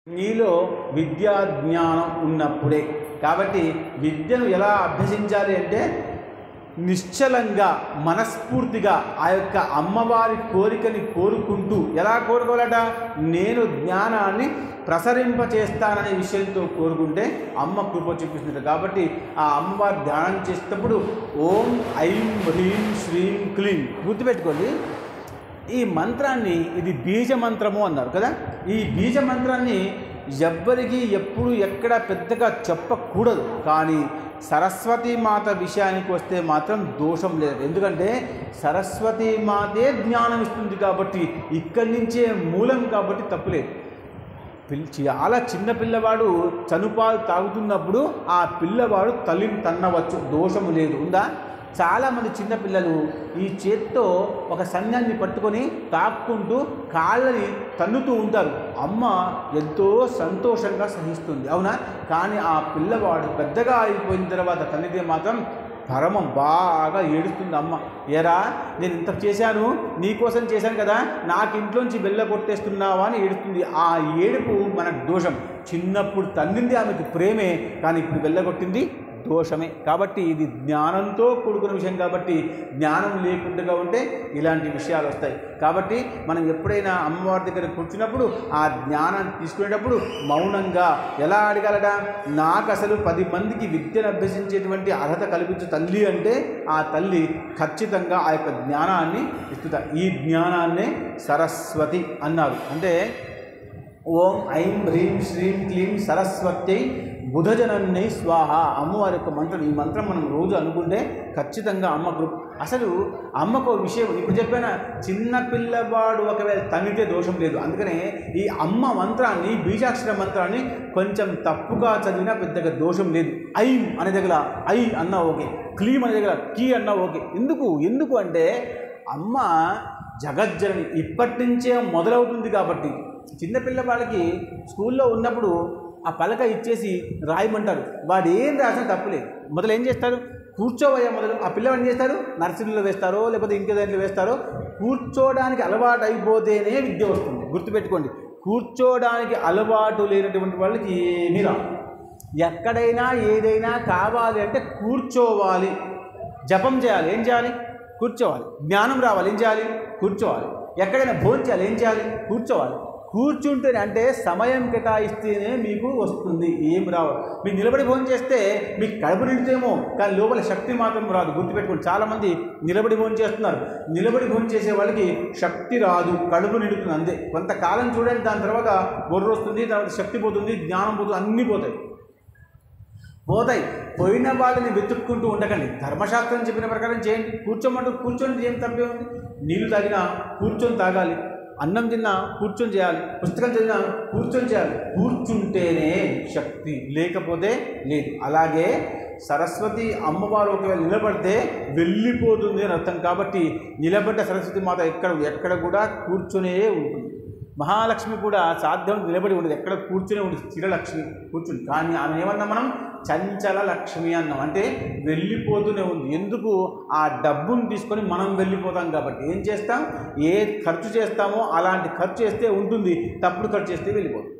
నీలో విద్యా జ్ఞానం ఉన్నప్పుడే. కాబట్టి విద్యను ఎలా అభ్యసించాలి అంటే నిశ్చలంగా మనస్ఫూర్తిగా ఆ యొక్క అమ్మవారి కోరికని కోరుకుంటూ. ఎలా కోరుకోవాలట? నేను జ్ఞానాన్ని ప్రసరింపచేస్తాననే విషయంతో కోరుకుంటే అమ్మ కృప చూపిస్తుంది. కాబట్టి ఆ అమ్మవారి ధ్యానం చేసేటప్పుడు ఓం ఐం హ్రీం శ్రీం క్లీం గుర్తుపెట్టుకోండి. ఈ మంత్రాన్ని ఇది బీజ మంత్రము అన్నారు కదా. ఈ బీజ మంత్రాన్ని ఎవ్వరికి ఎప్పుడు ఎక్కడ పెద్దగా చెప్పకూడదు. కానీ సరస్వతీమాత విషయానికి వస్తే మాత్రం దోషం లేదు. ఎందుకంటే సరస్వతీమాతే జ్ఞానం ఇస్తుంది కాబట్టి, ఇక్కడి నుంచే మూలం కాబట్టి తప్పులేదు. చాలా చిన్న పిల్లవాడు చనుపాలు తాగుతున్నప్పుడు ఆ పిల్లవాడు తల్లిని తన్నవచ్చు, దోషము లేదు. ఉందా? చాలామంది చిన్నపిల్లలు ఈ చేత్తో ఒక సన్యాన్ని పట్టుకొని తాక్కుంటూ కాళ్ళని తన్నుతూ ఉంటారు. అమ్మ ఎంతో సంతోషంగా సహిస్తుంది, అవునా? కానీ ఆ పిల్లవాడు పెద్దగా అయిపోయిన తర్వాత తల్లిదే మాత్రం పరమం బాగా ఏడుస్తుంది అమ్మ. ఏరా, నేను ఇంత చేశాను, నీకోసం చేశాను కదా, నాకు ఇంట్లోంచి వెళ్ళగొట్టేస్తున్నావా అని ఏడుస్తుంది. ఆ ఏడుపు మనకు దోషం. చిన్నప్పుడు తన్నింది ఆమెకు ప్రేమే, కానీ ఇప్పుడు వెళ్ళగొట్టింది దోషమే. కాబట్టి ఇది జ్ఞానంతో కూడుకున్న విషయం. కాబట్టి జ్ఞానం లేకుండా ఉంటే ఇలాంటి విషయాలు వస్తాయి. కాబట్టి మనం ఎప్పుడైనా అమ్మవారి దగ్గర కూర్చున్నప్పుడు ఆ జ్ఞానాన్ని తీసుకునేటప్పుడు మౌనంగా ఎలా అడగాలట? నాకు అసలు 10 మందికి విద్యను అభ్యసించేటువంటి అర్హత కల్పించు తల్లి అంటే ఆ తల్లి ఖచ్చితంగా ఆ యొక్క జ్ఞానాన్ని ఇస్తుంది. ఈ జ్ఞానాన్నే సరస్వతి అన్నారు. అంటే ఓం ఐం హ్రీం శ్రీం క్లీం సరస్వత్యై బుధజనన్యై స్వాహ అమ్మవారి యొక్క మంత్రం. ఈ మంత్రం మనం రోజు అనుకుంటే ఖచ్చితంగా అమ్మకు అసలు అమ్మకు విషయం ఇప్పుడు చెప్పాను. చిన్న పిల్లవాడు ఒకవేళ తన్నితే దోషం లేదు. అందుకనే ఈ అమ్మ మంత్రాన్ని, బీజాక్షర మంత్రాన్ని కొంచెం తప్పుగా చదివినా పెద్దగా దోషం లేదు. ఐం అనే దగ్గర ఐ అన్నా ఓకే, క్లీం అనే దగ్గర కీ అన్నా ఓకే. ఎందుకు అంటే అమ్మ జగజ్జనని ఇప్పటి నుంచే మొదలవుతుంది. కాబట్టి చిన్నపిల్లవాళ్ళకి స్కూల్లో ఉన్నప్పుడు ఆ పలక ఇచ్చేసి రాయమంటారు. వాడు ఏం రాసినా తప్పులేదు. మొదలు ఏం చేస్తారు? కూర్చోవయ్యా మొదలు. ఆ పిల్లవాడు ఏం చేస్తారు? నర్సరీలో వేస్తారో లేకపోతే ఇంకే దాంట్లో వేస్తారో. కూర్చోడానికి అలవాటు అయిపోతేనే విద్య వస్తుంది. గుర్తుపెట్టుకోండి. కూర్చోడానికి అలవాటు లేనటువంటి వాళ్ళకి ఏమీ రాదు. ఎక్కడైనా ఏదైనా కావాలి అంటే కూర్చోవాలి. జపం చేయాలి, ఏం చేయాలి? కూర్చోవాలి. జ్ఞానం రావాలి, ఏం చేయాలి? కూర్చోవాలి. ఎక్కడైనా భోజనం చేయాలి, ఏం చేయాలి? కూర్చోవాలి. కూర్చుంటేనే అంటే సమయం కేటాయిస్తేనే మీకు వస్తుంది. ఏం రావు. మీరు నిలబడి భోజనం చేస్తే మీకు కడుపు నిండుతేమో, కానీ లోపల శక్తి మాత్రం రాదు. గుర్తుపెట్టుకోండి. చాలామంది నిలబడి భోజనం చేస్తున్నారు. నిలబడి భోజనం చేసే వాళ్ళకి శక్తి రాదు, కడుపు నిండుతుంది అంతే. కొంతకాలం చూడండి, దాని తర్వాత బొర్ర వస్తుంది, తర్వాత శక్తి పోతుంది, జ్ఞానం పోతుంది, అన్నీ పోతాయి. పోయిన వాళ్ళని వెతుక్కుంటూ ఉండకండి. ధర్మశాస్త్రం చెప్పిన ప్రకారం చేయండి. కూర్చోమంటూ కూర్చొని ఏం తప్పే ఉంది? నీళ్ళు తాగినా కూర్చొని తాగాలి, అన్నం తిన్నా కూర్చొని చేయాలి, పుస్తకం చదివినా కూర్చొని చేయాలి. కూర్చుంటేనే శక్తి, లేకపోతే లేదు. అలాగే సరస్వతి అమ్మవారు ఒకవేళ నిలబడితే వెళ్ళిపోతుంది అని అర్థం. కాబట్టి నిలబడ్డ సరస్వతి మాత ఎక్కడ కూడా కూర్చొనే ఉంటుంది. మహాలక్ష్మి కూడా సాధ్యం నిలబడి ఉండదు, ఎక్కడ కూర్చునే ఉండదు. స్థిరలక్ష్మి కూర్చుని. కానీ ఆమె ఏమన్నా మనం చంచల లక్ష్మి అన్నాం. అంటే వెళ్ళిపోతూనే ఉంది. ఎందుకు? ఆ డబ్బును తీసుకొని మనం వెళ్ళిపోతాం. కాబట్టి ఏం చేస్తాం? ఏ ఖర్చు చేస్తామో అలాంటి ఖర్చు చేస్తే ఉంటుంది, తప్పుడు ఖర్చు చేస్తే వెళ్ళిపోతుంది.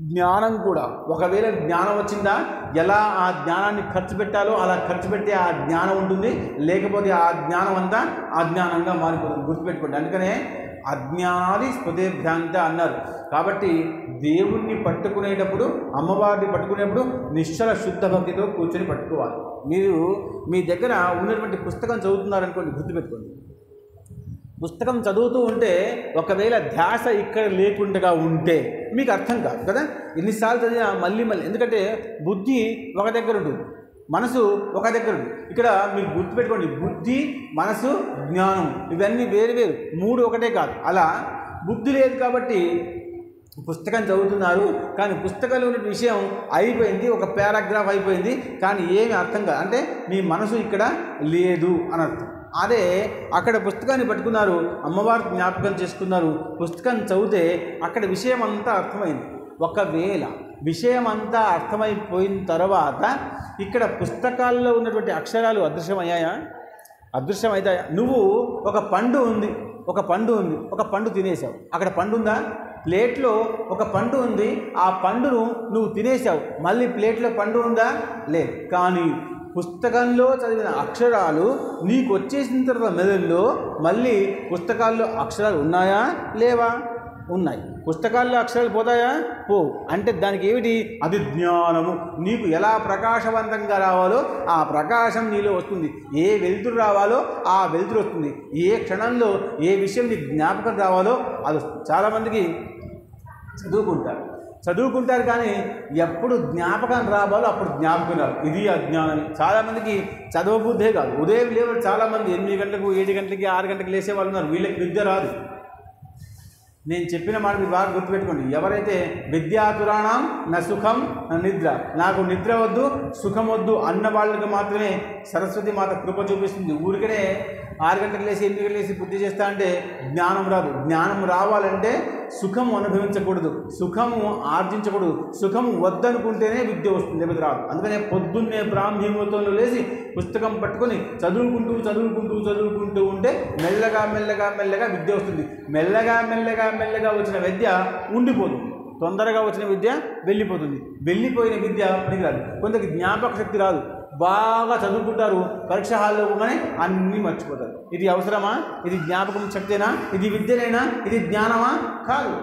జ్ఞానం కూడా ఒకవేళ జ్ఞానం వచ్చిందా, ఎలా ఆ జ్ఞానాన్ని ఖర్చు పెట్టాలో అలా ఖర్చు పెడితే ఆ జ్ఞానం ఉంటుంది. లేకపోతే ఆ జ్ఞానం అంతా అజ్ఞానంగా మారిపోతుంది. గుర్తుపెట్టుకోండి. అందుకనే అజ్ఞానాది స్మృతిభ్రాంత అన్నారు. కాబట్టి దేవుణ్ణి పట్టుకునేటప్పుడు, అమ్మవారిని పట్టుకునేటప్పుడు నిశ్చల శుద్ధ భక్తితో కూర్చొని పట్టుకోవాలి. మీరు మీ దగ్గర ఉన్నటువంటి పుస్తకం చదువుతున్నారనుకోండి, గుర్తుపెట్టుకోండి. పుస్తకం చదువుతూ ఉంటే ఒకవేళ ధ్యాస ఇక్కడ లేకుండా ఉంటే మీకు అర్థం కాదు కదా. ఎన్నిసార్లు చదివినా మళ్ళీ ఎందుకంటే బుద్ధి ఒక దగ్గర ఉంటుంది, మనసు ఒక దగ్గర ఉంటుంది. ఇక్కడ మీరు గుర్తుపెట్టుకోండి, బుద్ధి, మనసు, జ్ఞానం ఇవన్నీ వేరు, 3 ఒకటే కాదు. అలా బుద్ధి లేదు కాబట్టి పుస్తకం చదువుతున్నారు, కానీ పుస్తకంలో ఉన్న విషయం అయిపోయింది, ఒక పారాగ్రాఫ్ అయిపోయింది, కానీ ఏమి అర్థం కాదు. అంటే మీ మనసు ఇక్కడ లేదు అని అర్థం. అదే అక్కడ పుస్తకాన్ని పట్టుకున్నారు, అమ్మవారి జ్ఞాపకం చేసుకున్నారు, పుస్తకం చదివితే అక్కడ విషయం అంతా అర్థమైంది. ఒకవేళ విషయం అంతా అర్థమైపోయిన తర్వాత ఇక్కడ పుస్తకాల్లో ఉన్నటువంటి అక్షరాలు అదృశ్యమయ్యాయా? అదృశ్యమవుతాయా? నువ్వు ఒక పండు ఉంది, ఒక పండు తినేసావు. అక్కడ పండు ఉందా? ప్లేట్లో ఒక పండు ఉంది, ఆ పండును నువ్వు తినేసావు, మళ్ళీ ప్లేట్లో పండు ఉందా? లేదు. కానీ పుస్తకంలో చదివిన అక్షరాలు నీకు వచ్చేసిన తర్వాత మెదడులో మళ్ళీ పుస్తకాల్లో అక్షరాలు ఉన్నాయా లేవా? ఉన్నాయి. పుస్తకాల్లో అక్షరాలు పోతాయా? పోవు. అంటే దానికి ఏమిటి? అది జ్ఞానము. నీకు ఎలా ప్రకాశవంతంగా రావాలో ఆ ప్రకాశం నీలో వస్తుంది, ఏ వెలుతురు రావాలో ఆ వెలుతురు వస్తుంది, ఏ క్షణంలో ఏ విషయం నీకు జ్ఞాపకం రావాలో అది వస్తుంది. చాలామందికి చదువుకుంటారు కానీ ఎప్పుడు జ్ఞాపకం రావాలో అప్పుడు జ్ఞాపకం రాదు. ఇది అజ్ఞానం. చాలామందికి చదవబుద్ధే కాదు. ఉదయం లేవు చాలామంది 8 గంటలకు 7 గంటలకి 6 గంటలకు లేసే వాళ్ళు ఉన్నారు. వీళ్ళకి విద్య రాదు. నేను చెప్పిన మాట మీరు బాగా గుర్తుపెట్టుకోండి. ఎవరైతే విద్యాతురాణం నా సుఖం నా నిద్ర, నాకు నిద్ర వద్దు సుఖం వద్దు అన్న వాళ్ళకి మాత్రమే సరస్వతి మాత కృప చూపిస్తుంది. ఊరికనే 6 గంటలకు లేసి 8 గంటలకు లేసి బుద్ధి చేస్తా అంటే జ్ఞానం రాదు. జ్ఞానం రావాలంటే సుఖము అనుభవించకూడదు, సుఖము ఆర్జించకూడదు, సుఖము వద్దనుకుంటేనే విద్య వస్తుంది, లేకపోతే రాదు. అందుకనే పొద్దున్నే బ్రాహ్మీముహూర్తంలో లేచి పుస్తకం పట్టుకొని చదువుకుంటూ ఉంటే మెల్లగా విద్య వస్తుంది. మెల్లగా వచ్చిన విద్య ఉండిపోతుంది. తొందరగా వచ్చిన విద్య వెళ్ళిపోతుంది. వెళ్ళిపోయిన విద్య పనికిరాదు. కొందరికి జ్ఞాపక శక్తి రాదు. బాగా చదువుకుంటారు, పరీక్ష హాల్లో పోగానే అన్నీ మర్చిపోతారు. ఇది అవసరమా? ఇది జ్ఞాపకం శక్తేనా? ఇది విద్యనేనా? ఇది జ్ఞానమా? కాదు.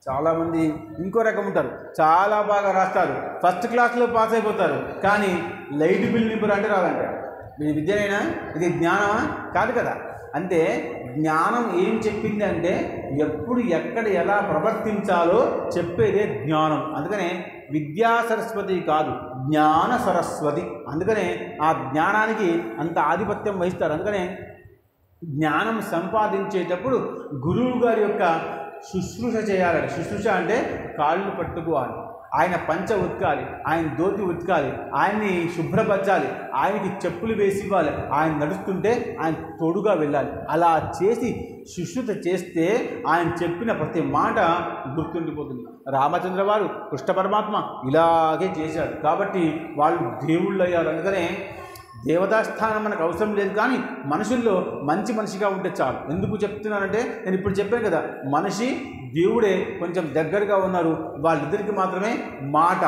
చాలామంది ఇంకో రకం ఉంటారు. చాలా బాగా రాస్తారు, ఫస్ట్ క్లాస్లో పాస్ అయిపోతారు, కానీ లైట్ బిల్ నింపరు అంటే రాదంటారు. ఇది విద్యనేనా? ఇది జ్ఞానమా? కాదు కదా. అంటే జ్ఞానం ఏం చెప్పింది అంటే ఎప్పుడు ఎక్కడ ఎలా ప్రవర్తించాలో చెప్పేదే జ్ఞానం. అందుకనే విద్యా సరస్వతి కాదు, జ్ఞాన సరస్వతి. అందుకనే ఆ జ్ఞానానికి అంత ఆధిపత్యం వహిస్తారు. అందుకనే జ్ఞానం సంపాదించేటప్పుడు గురువు గారి యొక్క శుశ్రూష చేయాలని. శుశ్రూష అంటే కాళ్ళు పట్టుకోవాలి, ఆయన పంచ ఉతకాలి, ఆయన ధోతి ఉతకాలి, ఆయన్ని శుభ్రపరచాలి, ఆయనకి చెప్పులు వేసి ఇవ్వాలి, ఆయన నడుస్తుంటే ఆయన తోడుగా వెళ్ళాలి. అలా చేసి శుశ్రూష చేస్తే ఆయన చెప్పిన ప్రతి మాట గుర్తుండిపోతుంది. రామచంద్ర వారు కృష్ణ పరమాత్మ ఇలాగే చేశారు కాబట్టి వాళ్ళు దేవుళ్ళు అయ్యారు. అందుకనే దేవతాస్థానం మనకు అవసరం లేదు, కానీ మనుషుల్లో మంచి మనిషిగా ఉంటే చాలు. ఎందుకు చెప్తున్నానంటే నేను ఇప్పుడు చెప్పాను కదా, మనిషి దేవుడే కొంచెం దగ్గరగా ఉన్నారు. వాళ్ళిద్దరికి మాత్రమే మాట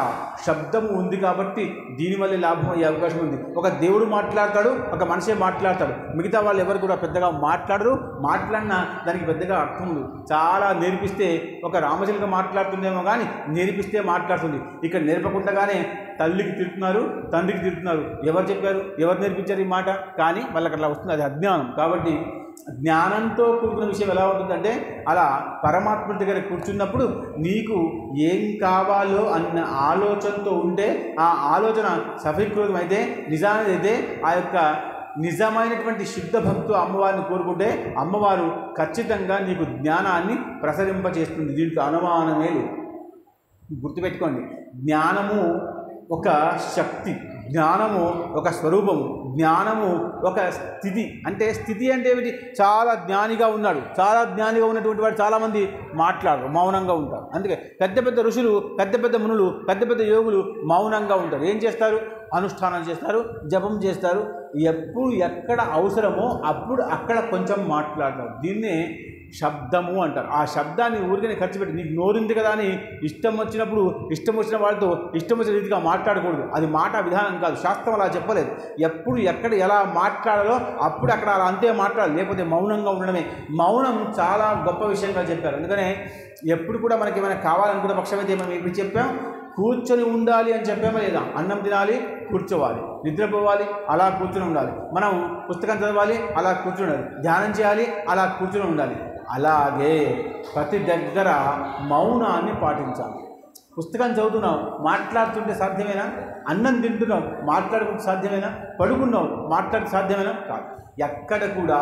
శబ్దము ఉంది కాబట్టి దీనివల్ల లాభం అయ్యే అవకాశం ఉంది. ఒక దేవుడు మాట్లాడతాడు, ఒక మనిషే మాట్లాడతాడు, మిగతా వాళ్ళు ఎవరు కూడా పెద్దగా మాట్లాడరు. మాట్లాడినా దానికి పెద్దగా అర్థం ఉంది. చాలా నేర్పిస్తే ఒక రామచిలుక మాట్లాడుతుందేమో కానీ నేర్పిస్తే మాట్లాడుతుంది. ఇక్కడ నేర్పకుండానే తల్లికి తిడుతున్నారు, తండ్రికి తిడుతున్నారు. ఎవరు చెప్పారు? ఎవరు నేర్పించారు ఈ మాట? కానీ వాళ్ళకి అట్లా వస్తుంది. అది అజ్ఞానం. కాబట్టి జ్ఞానంతో కూడుకున్న విషయం ఎలా ఉంటుందంటే అలా పరమాత్మ దగ్గర కూర్చున్నప్పుడు నీకు ఏం కావాలో అన్న ఆలోచనతో ఉంటే ఆ ఆలోచన సఫలీకృతం అయితే నిజానికి అయితే ఆ యొక్క నిజమైనటువంటి శుద్ధ భక్తు అమ్మవారిని కోరుకుంటే అమ్మవారు ఖచ్చితంగా నీకు జ్ఞానాన్ని ప్రసరింపచేస్తుంది. దీంట్లో అనుమానమే లేదు. గుర్తుపెట్టుకోండి, జ్ఞానము ఒక శక్తి, జ్ఞానము ఒక స్వరూపము, జ్ఞానము ఒక స్థితి. అంటే స్థితి అంటే ఏమిటి? చాలా జ్ఞానిగా ఉన్నాడు, చాలా జ్ఞానిగా ఉన్నటువంటి వాడు చాలామంది మాట్లాడరు, మౌనంగా ఉంటారు. అందుకే పెద్ద పెద్ద ఋషులు, పెద్ద పెద్ద మునులు, పెద్ద పెద్ద యోగులు మౌనంగా ఉంటారు. ఏం చేస్తారు? అనుష్ఠానం చేస్తారు, జపం చేస్తారు. ఎప్పుడు ఎక్కడ అవసరమో అప్పుడు అక్కడ కొంచెం మాట్లాడతారు. దీన్నే శబ్దము అంటారు. ఆ శబ్దాన్ని ఊరికనే ఖర్చు పెట్టి నీకు నోరుంది కదా అని ఇష్టం వచ్చినప్పుడు ఇష్టం వచ్చిన వాళ్ళతో ఇష్టం వచ్చిన రీతిగా మాట్లాడకూడదు. అది మాట విధానం కాదు. శాస్త్రం అలా చెప్పలేదు. ఎప్పుడు ఎక్కడ ఎలా మాట్లాడాలో అప్పుడు అక్కడ అలా అంతే మాట్లాడాలి, లేకపోతే మౌనంగా ఉండడమే. మౌనం చాలా గొప్ప విషయంగా చెప్పారు. అందుకనే ఎప్పుడు కూడా మనకి ఏమైనా కావాలనుకున్న పక్షమైతే మనం ఇప్పుడు చెప్పాం, కూర్చొని ఉండాలి అని చెప్పామా లేదా? అన్నం తినాలి, కూర్చోవాలి, నిద్రపోవాలి, అలా కూర్చొని ఉండాలి. మనం పుస్తకం చదవాలి, అలా కూర్చొని ఉండాలి, ధ్యానం చేయాలి, అలా కూర్చొని ఉండాలి. అలాగే ప్రతి దగ్గర మౌనాన్ని పాటించాలి. పుస్తకం చదువుతున్నావు, మాట్లాడుతుంటే సాధ్యమేనా? అన్నం తింటున్నావు, మాట్లాడుకుంటే సాధ్యమేనా? పడుకున్నావు, మాట్లాడితే సాధ్యమేనా? కాదు. ఎక్కడ కూడా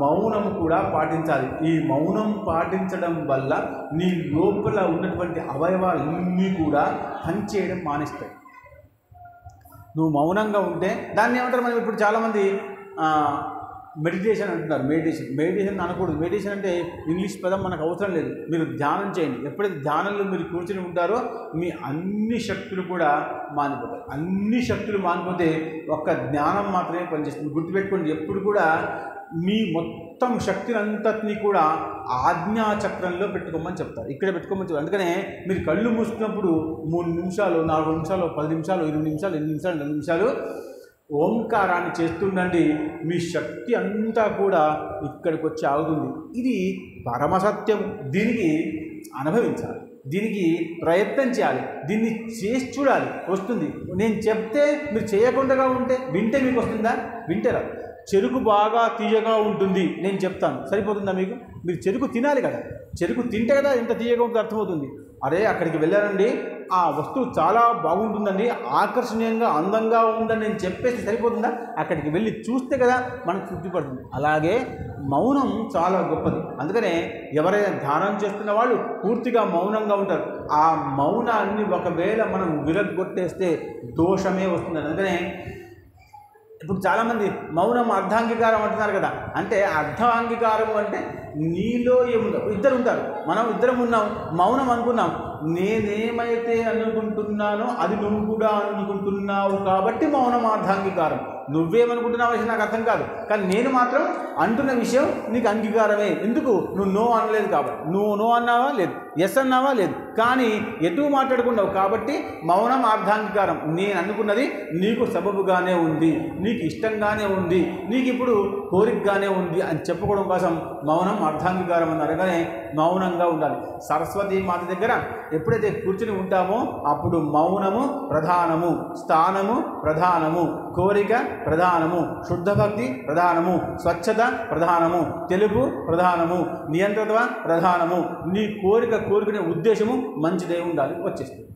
మౌనం కూడా పాటించాలి. ఈ మౌనం పాటించడం వల్ల నీ లోపల ఉన్నటువంటి అవయవాలన్నీ కూడా పనిచేయడం మానేస్తాయి. నువ్వు మౌనంగా ఉంటే దాన్ని ఏమంటారు? మనం ఇప్పుడు చాలామంది మెడిటేషన్ అంటున్నారు. మెడిటేషన్ అనకూడదు. మెడిటేషన్ అంటే ఇంగ్లీష్ పదం మనకు అవసరం లేదు. మీరు ధ్యానం చేయండి. ఎప్పుడైతే ధ్యానంలో మీరు కూర్చొని ఉంటారో మీ అన్ని శక్తులు కూడా మానిపోతాయి. అన్ని శక్తులు మానిపోతే ఒక్క జ్ఞానం మాత్రమే పనిచేస్తుంది. గుర్తుపెట్టుకోండి, ఎప్పుడు కూడా మీ మొత్తం మొత్తం శక్తిని అంతటినీ కూడా ఆజ్ఞాచక్రంలో పెట్టుకోమని చెప్తారు. ఇక్కడే పెట్టుకోమని చెప్తారు. అందుకనే మీరు కళ్ళు మూసుకున్నప్పుడు 3 నిమిషాలు, 4 నిమిషాలు, 10 నిమిషాలు, 20 నిమిషాలు, 8 నిమిషాలు, 2 నిమిషాలు ఓంకారాన్ని చేస్తుండండి. మీ శక్తి అంతా కూడా ఇక్కడికి వచ్చి ఆగుతుంది. ఇది పరమసత్యం. దీనికి అనుభవించాలి, దీనికి ప్రయత్నం చేయాలి, దీన్ని చేసి చూడాలి, వస్తుంది. నేను చెప్తే మీరు చేయకుండా ఉంటే వింటే మీకు వస్తుందా? వింటారా? చెరుకు బాగా తీయగా ఉంటుంది నేను చెప్తాను, సరిపోతుందా మీకు? మీరు చెరుకు తినాలి కదా, చెరుకు తింటే కదా ఎంత తీయగా ఉంటుందో అర్థమవుతుంది. అరే అక్కడికి వెళ్ళారండి, ఆ వస్తువు చాలా బాగుంటుందండి, ఆకర్షణీయంగా అందంగా ఉందని నేను చెప్పేసి సరిపోతుందా? అక్కడికి వెళ్ళి చూస్తే కదా మనకు తృప్తి పడుతుంది. అలాగే మౌనం చాలా గొప్పది. అందుకనే ఎవరైనా ధ్యానం చేస్తున్న వాళ్ళు పూర్తిగా మౌనంగా ఉంటారు. ఆ మౌనాన్ని ఒకవేళ మనం విరగొట్టేస్తే దోషమే వస్తుంది. అందుకనే ఇప్పుడు చాలామంది మౌనం అర్ధాంగీకారం అంటున్నారు కదా. అంటే అర్ధాంగీకారం అంటే నీలో ఏముందో, ఇద్దరు ఉంటారు, మనం ఇద్దరం ఉన్నాం, మౌనం అనుకున్నాం, నేనేమైతే అనుకుంటున్నానో అది నువ్వు కూడా అనుకుంటున్నావు కాబట్టి మౌనం అర్ధాంగీకారం. నువ్వేమనుకుంటున్నావు అనేది నాకు అర్థం కాదు, కానీ నేను మాత్రం అంటున్న విషయం నీకు అంగీకారమే. ఎందుకు? నువ్వు నో అనలేదు కాబట్టి. నువ్వు నో అన్నావా? లేదు. ఎస్ అన్నావా? లేదు. కానీ ఎటు మాట్లాడుకున్నావు కాబట్టి మౌనం అర్ధాంగీకారం. నేను అనుకున్నది నీకు సబబుగానే ఉంది, నీకు ఇష్టంగానే ఉంది, నీకు ఇప్పుడు కోరికగానే ఉంది అని చెప్పుకోవడం కోసం మౌనం అర్ధాంగీకారం అని అనగానే మౌనంగా ఉండాలి. సరస్వతి మాత దగ్గర ఎప్పుడైతే కూర్చుని ఉంటామో అప్పుడు మౌనము ప్రధానము, స్థానము ప్రధానము, కోరిక ప్రధానము, శుద్ధ భక్తి ప్రధానము, స్వచ్ఛత ప్రధానము, తెలుగు ప్రధానము, నియంత్రణ ప్రధానము. నీ కోరికనే ఉద్దేశము మంచిదే ఉండాలి, వచ్చేస్తుంది.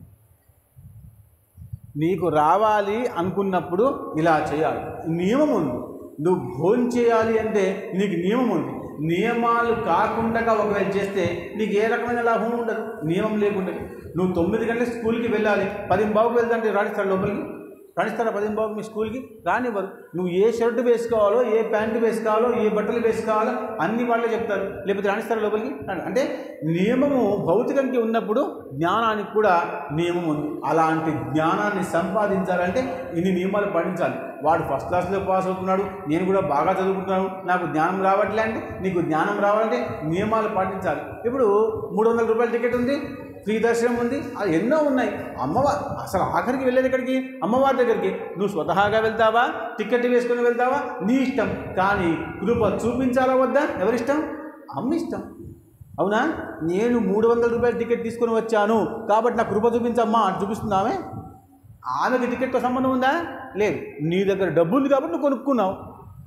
నీకు రావాలి అనుకున్నప్పుడు ఇలా చేయాలి. నియమం ఉంది. నువ్వు భోజనం చేయాలి అంటే నీకు నియమం ఉంది. నియమాలు కాకుండా ఒకవేళ చేస్తే నీకు ఏ రకమైన లాభం ఉండదు. నియమం లేకుండా నువ్వు 9 గంటలకు స్కూల్కి వెళ్ళాలి, 10:15 వెళ్తాంటే రాణిస్తాడు లోపలికి? రాణిస్తారా 10:15 మీ స్కూల్కి? రానివ్వరు. నువ్వు ఏ షర్టు వేసుకోవాలో, ఏ ప్యాంటు వేసుకోవాలో, ఏ బట్టలు వేసుకోవాలో అన్ని వాళ్ళే చెప్తారు, లేకపోతే రాణిస్తారా లోపలికి? అంటే నియమము భౌతికంకి ఉన్నప్పుడు జ్ఞానానికి కూడా నియమం ఉంది. అలాంటి జ్ఞానాన్ని సంపాదించాలంటే ఇన్ని నియమాలు పాటించాలి. వాడు ఫస్ట్ క్లాస్లో పాస్ అవుతున్నాడు, నేను కూడా బాగా చదువుకుంటున్నాను, నాకు జ్ఞానం రావట్లే అంటే, నీకు జ్ఞానం రావాలంటే నియమాలు పాటించాలి. ఇప్పుడు 300 రూపాయల టికెట్ ఉంది, ఫ్రీ దర్శనం ఉంది, అది ఎన్నో ఉన్నాయి. అమ్మవారు అసలు ఆఖరికి వెళ్ళేది ఎక్కడికి? అమ్మవారి దగ్గరికి. నువ్వు స్వతహాగా వెళ్తావా, టికెట్ వేసుకొని వెళ్తావా, నీ ఇష్టం. కానీ కృప చూపించాలా వద్దా? ఎవరిష్టం? అమ్మ ఇష్టం. అవునా? నేను 300 రూపాయల టికెట్ తీసుకొని వచ్చాను కాబట్టి నా కృప చూపించమ్మా అని చూపిస్తున్నామే. ఆమెకి టికెట్తో సంబంధం ఉందా? లేదు. నీ దగ్గర డబ్బు ఉంది కాబట్టి నువ్వు కొనుక్కున్నావు,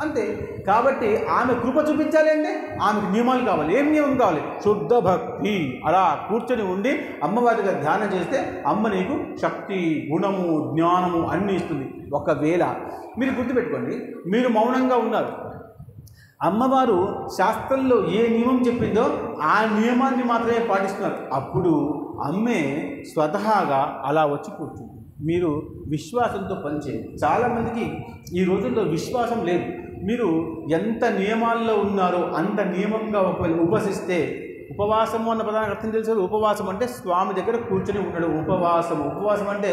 అంతే. కాబట్టి ఆమె కృప చూపించాలి అంటే ఆమెకు నియమాలు కావాలి. ఏం నియమం కావాలి? శుద్ధ భక్తి. అలా కూర్చొని ఉండి అమ్మవారిగా ధ్యానం చేస్తే అమ్మ నీకు శక్తి, గుణము, జ్ఞానము అన్నీ ఇస్తుంది. ఒకవేళ మీరు గుర్తుపెట్టుకోండి, మీరు మౌనంగా ఉన్నారు, అమ్మవారు శాస్త్రంలో ఏ నియమం చెప్పిందో ఆ నియమాన్ని మాత్రమే పాటిస్తున్నారు, అప్పుడు అమ్మే స్వతహాగా అలా వచ్చి కూర్చుంటుంది. మీరు విశ్వాసంతో పనిచేయండి. చాలామందికి ఈ రోజుల్లో విశ్వాసం లేదు. మీరు ఎంత నియమాల్లో ఉన్నారో అంత నియమంగా ఒకవేళ ఉపవసిస్తే, ఉపవాసము అన్న పదానికి అర్థం తెలుసు. ఉపవాసం అంటే స్వామి దగ్గర కూర్చొని ఉండడం ఉపవాసం. ఉపవాసం అంటే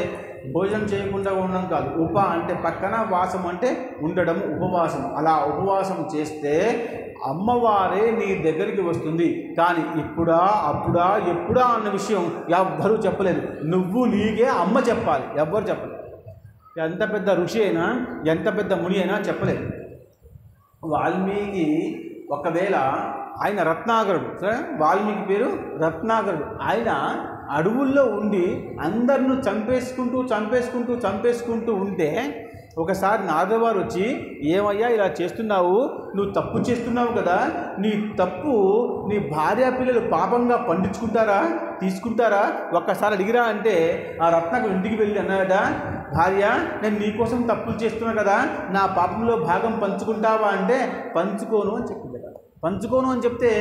భోజనం చేయకుండా ఉండడం కాదు. ఉప అంటే పక్కన, వాసం అంటే ఉండడం, ఉపవాసం. అలా ఉపవాసం చేస్తే అమ్మవారే నీ దగ్గరికి వస్తుంది. కానీ ఇప్పుడా, అప్పుడా, ఎప్పుడా అన్న విషయం ఎవ్వరూ చెప్పలేదు. నువ్వు నీకే అమ్మ చెప్పాలి, ఎవ్వరు చెప్పలేదు. ఎంత పెద్ద ఋషి అయినా, ఎంత పెద్ద ముని అయినా చెప్పలేదు. వాల్మీకి ఒకవేళ ఆయన రత్నాకరుడు, సరే, వాల్మీకి పేరు రత్నాకరుడు. ఆయన అడవుల్లో ఉండి అందరిని చంపేసుకుంటూ ఉంటే ఒకసారి నారదవారు వచ్చి, ఏమయ్యా ఇలా చేస్తున్నావు, నువ్వు తప్పు చేస్తున్నావు కదా, నీ తప్పు నీ భార్య పిల్లలు పాపంగా తీసుకుంటారా ఒక్కసారి అడిగిరా అంటే ఆ రత్నాకరుడు ఇంటికి వెళ్ళి అన్నాడట, భార్య నేను నీకోసం తప్పులు చేస్తున్నా కదా, నా పాపంలో భాగం పంచుకుంటావా అంటే పంచుకోను అని చెప్పింది. పంచుకోను అని చెప్తే